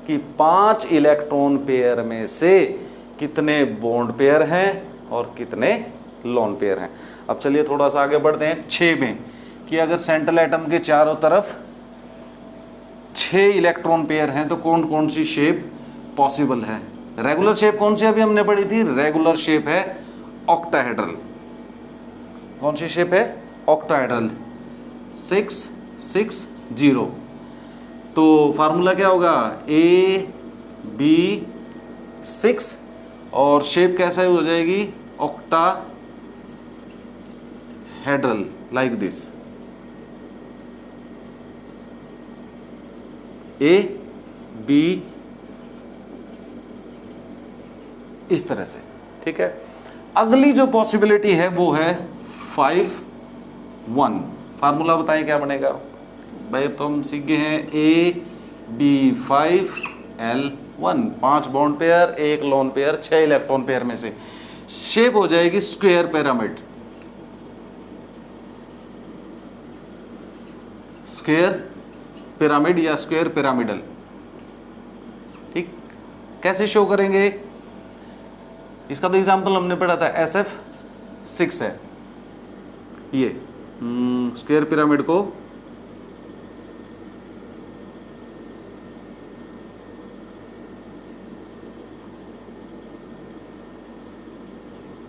A: कि 5 इलेक्ट्रॉन पेयर में से कितने बॉन्ड पेयर हैं और कितने लोन पेयर हैं। अब चलिए थोड़ा सा आगे बढ़ते हैं 6 में, कि अगर सेंट्रल एटम के चारों तरफ 6 इलेक्ट्रॉन पेयर हैं तो कौन कौन सी शेप पॉसिबल है। रेगुलर शेप कौन सी अभी हमने पढ़ी थी, रेगुलर शेप है ऑक्टाहेड्रल। कौन सी शेप है, ऑक्टाहेड्रल, 6 6 0। तो फार्मूला क्या होगा, AB6 और शेप कैसा हो जाएगी, ऑक्टाहेड्रल, लाइक दिस, AB इस तरह से, ठीक है। अगली जो पॉसिबिलिटी है वो है 5 1। फार्मूला बताएं क्या बनेगा भाई। अब तो हम सीख गए हैं AB5L1, 5 bond pair, 1 lone pair, 6 electron pair में से शेप हो जाएगी स्क्वायर पिरामिड, स्क्वायर पिरामिड या स्क्वायर पिरामिडल, ठीक। कैसे शो करेंगे, इसका तो एग्जांपल हमने पढ़ा था, SF6 है। ये स्क्वायर पिरामिड को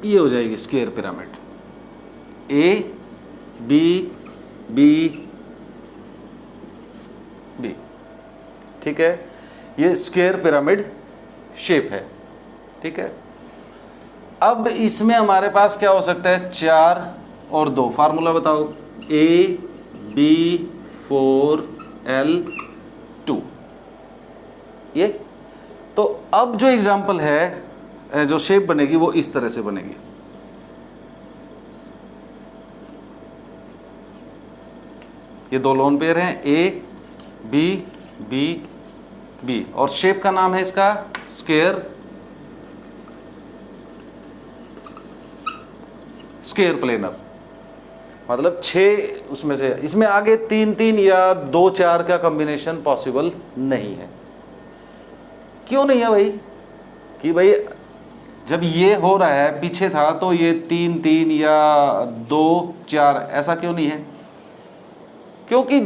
A: ये हो जाएगी स्क्वायर पिरामिड, AB B, ठीक है। ये स्क्वायर पिरामिड शेप है, ठीक है। अब इसमें हमारे पास क्या हो सकता है, 4 और 2। फार्मूला बताओ, AB4L2। ये तो अब जो एग्जांपल है, जो शेप बनेगी वो इस तरह से बनेगी। ये 2 लोन पेयर हैं, AB और शेप का नाम है इसका स्क्वायर प्लेनर। मतलब 6 उसमें से, इसमें आगे 3-3 या 2-4 का कॉम्बिनेशन पॉसिबल नहीं है। क्यों नहीं है भाई? कि भाई जब ये हो रहा है, पीछे था तो ये 3-3 या 2-4 ऐसा क्यों नहीं है? क्योंकि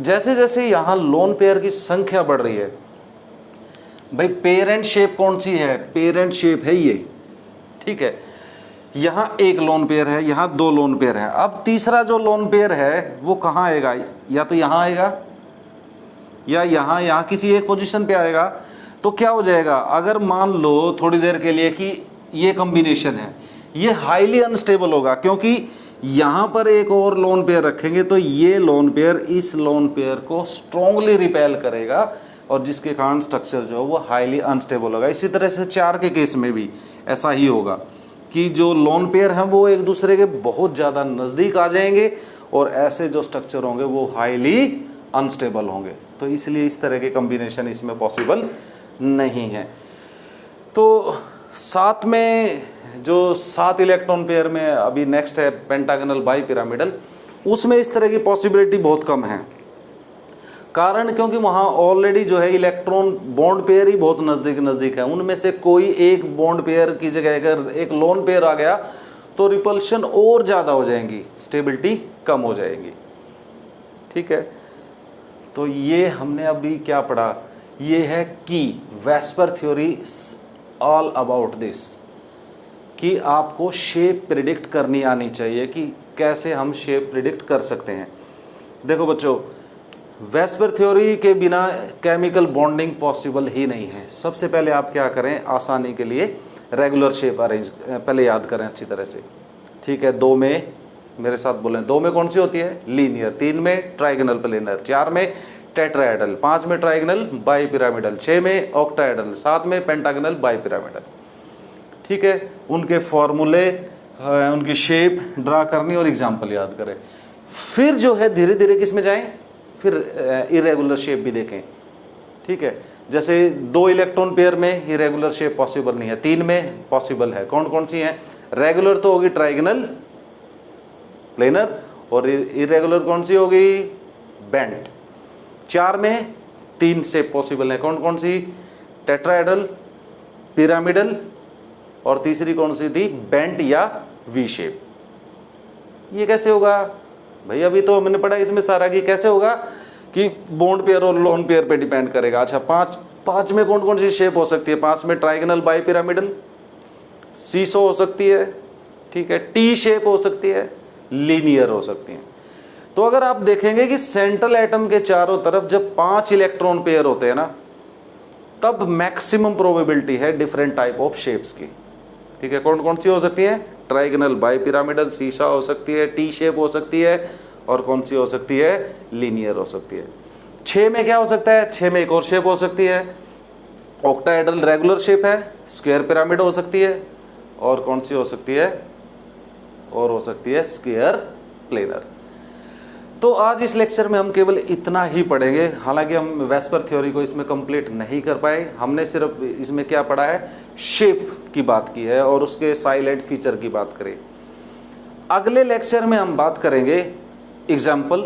A: जैसे जैसे यहाँ लोन पेयर की संख्या बढ़ रही है भाई, पेरेंट शेप कौन सी है? पेरेंट शेप है ये, ठीक है। यहाँ एक लोन पेयर है, यहाँ 2 लोन पेयर है। अब तीसरा जो लोन पेयर है वो कहाँ आएगा? या तो यहाँ आएगा या यहाँ किसी एक पोजीशन पे आएगा। तो क्या हो जाएगा, अगर मान लो थोड़ी देर के लिए कि ये कॉम्बिनेशन है, ये हाईली अनस्टेबल होगा, क्योंकि यहाँ पर एक और लोन पेयर रखेंगे तो ये लोन पेयर इस लोन पेयर को स्ट्रॉन्गली रिपेल करेगा, और जिसके कारण स्ट्रक्चर जो है वो हाईली अनस्टेबल होगा। इसी तरह से 4 के केस में भी ऐसा ही होगा कि जो लोन पेयर हैं वो एक दूसरे के बहुत ज़्यादा नज़दीक आ जाएंगे, और ऐसे जो स्ट्रक्चर होंगे वो हाईली अनस्टेबल होंगे। तो इसलिए इस तरह के कॉम्बिनेशन इसमें पॉसिबल नहीं है। तो 7 में जो 7 इलेक्ट्रॉन पेयर में अभी नेक्स्ट है पेंटागनल बाई पिरामिडल, उसमें इस तरह की पॉसिबिलिटी बहुत कम है। कारण क्योंकि वहाँ ऑलरेडी जो है इलेक्ट्रॉन बॉन्ड पेयर ही बहुत नज़दीक है। उनमें से कोई एक बॉन्ड पेयर की जगह अगर एक लोन पेयर आ गया तो रिपल्शन और ज़्यादा हो जाएंगी, स्टेबिलिटी कम हो जाएगी, ठीक है। तो ये हमने अभी क्या पढ़ा, ये है कि VSEPR theory all about this, कि आपको शेप प्रिडिक्ट करनी आनी चाहिए कि कैसे हम शेप प्रिडिक्ट कर सकते हैं। देखो बच्चों, वेस्पर थ्योरी के बिना केमिकल बॉन्डिंग पॉसिबल ही नहीं है। सबसे पहले आप क्या करें, आसानी के लिए रेगुलर शेप अरेंज पहले याद करें अच्छी तरह से, ठीक है। 2 में, मेरे साथ बोलें, 2 में कौन सी होती है? लीनियर। 3 में ट्राइगोनल प्लेनर। 4 में टेट्राहेड्रल। 5 में ट्राइगोनल बाई पिरामिडल। 6 में ऑक्टाहेड्रल। 7 में पेंटागोनल बाई पिरामिडल, ठीक है। उनके फॉर्मूले, उनकी शेप ड्रा करनी और एग्जाम्पल याद करें। फिर जो है धीरे धीरे किस में जाएं, फिर इरेगुलर शेप भी देखें, ठीक है। जैसे 2 इलेक्ट्रॉन पेयर में इरेगुलर शेप पॉसिबल नहीं है, 3 में पॉसिबल है। कौन कौन सी हैं? रेगुलर तो होगी ट्राइगोनल प्लेनर, और इरेगुलर कौन सी होगी? बेंट। 4 में 3 शेप पॉसिबल है। कौन कौन सी? टेट्राहेड्रल, पिरामिडल, और तीसरी कौन सी थी? बेंट या वी शेप। ये कैसे होगा भाई? अभी तो हमने पढ़ा इसमें सारा कि कैसे होगा कि बॉन्ड पेयर और लोन पेयर पे डिपेंड करेगा। अच्छा, 5 में कौन कौन सी शेप हो सकती है? 5 में ट्राइगोनल बाई पिरामिडल, सीसो हो सकती है, ठीक है, टी शेप हो सकती है, लीनियर हो सकती है। तो अगर आप देखेंगे कि सेंट्रल एटम के चारों तरफ जब 5 इलेक्ट्रॉन पेयर होते हैं ना, तब मैक्सिमम प्रोबेबिलिटी है डिफरेंट टाइप ऑफ शेप्स की, ठीक है। कौन कौन सी हो सकती है? ट्राइगोनल बाई पिरामिडल, सीसा हो सकती है, टी शेप हो सकती है, और कौन सी हो सकती है? लीनियर हो सकती है। 6 में क्या हो सकता है? 6 में एक और शेप हो सकती है, ऑक्टाहेड्रल रेगुलर शेप है, स्क्वायर पिरामिड हो सकती है, और कौन सी हो सकती है? और हो सकती है स्क्वायर प्लेनर। तो आज इस लेक्चर में हम केवल इतना ही पढ़ेंगे। हालांकि हम वेस्पर थ्योरी को इसमें कंप्लीट नहीं कर पाए। हमने सिर्फ इसमें क्या पढ़ा है? शेप की बात की है और उसके साइलेंट फीचर की बात करें। अगले लेक्चर में हम बात करेंगे एग्जाम्पल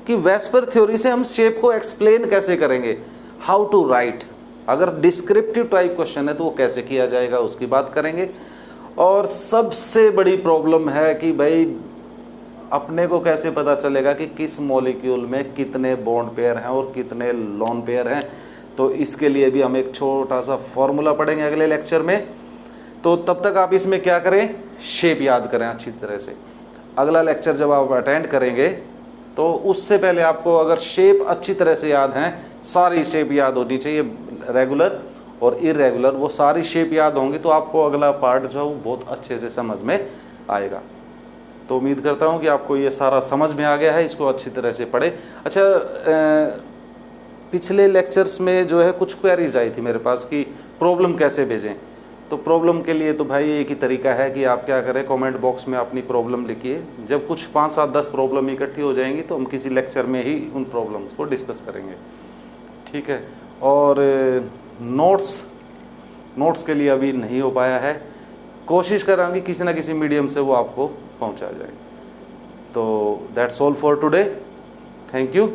A: कि वेस्पर थ्योरी से हम शेप को एक्सप्लेन कैसे करेंगे, हाउ टू राइट। अगर डिस्क्रिप्टिव टाइप क्वेश्चन है तो वो कैसे किया जाएगा, उसकी बात करेंगे। और सबसे बड़ी प्रॉब्लम है कि भाई अपने को कैसे पता चलेगा कि किस मॉलिक्यूल में कितने बॉन्ड पेयर हैं और कितने लोन पेयर हैं। तो इसके लिए भी हम एक छोटा सा फॉर्मूला पढ़ेंगे अगले लेक्चर में। तो तब तक आप इसमें क्या करें? शेप याद करें अच्छी तरह से। अगला लेक्चर जब आप अटेंड करेंगे तो उससे पहले आपको अगर शेप अच्छी तरह से याद हैं, सारी शेप याद होनी चाहिए, रेगुलर और इरेगुलर, वो सारी शेप याद होंगी तो आपको अगला पार्ट जो है वो बहुत अच्छे से समझ में आएगा। तो उम्मीद करता हूँ कि आपको ये सारा समझ में आ गया है, इसको अच्छी तरह से पढ़ें। अच्छा, पिछले लेक्चर्स में जो है कुछ क्वेरीज आई थी मेरे पास कि प्रॉब्लम कैसे भेजें। तो प्रॉब्लम के लिए तो भाई एक ही तरीका है कि आप क्या करें, कमेंट बॉक्स में अपनी प्रॉब्लम लिखिए। जब कुछ 5, 7, 10 प्रॉब्लम इकट्ठी हो जाएंगी तो हम किसी लेक्चर में ही उन प्रॉब्लम्स को डिस्कस करेंगे, ठीक है। और नोट्स के लिए अभी नहीं हो पाया है, कोशिश करांगे किसी ना किसी मीडियम से वो आपको पहुंचा जाए। तो that's all for today, thank you.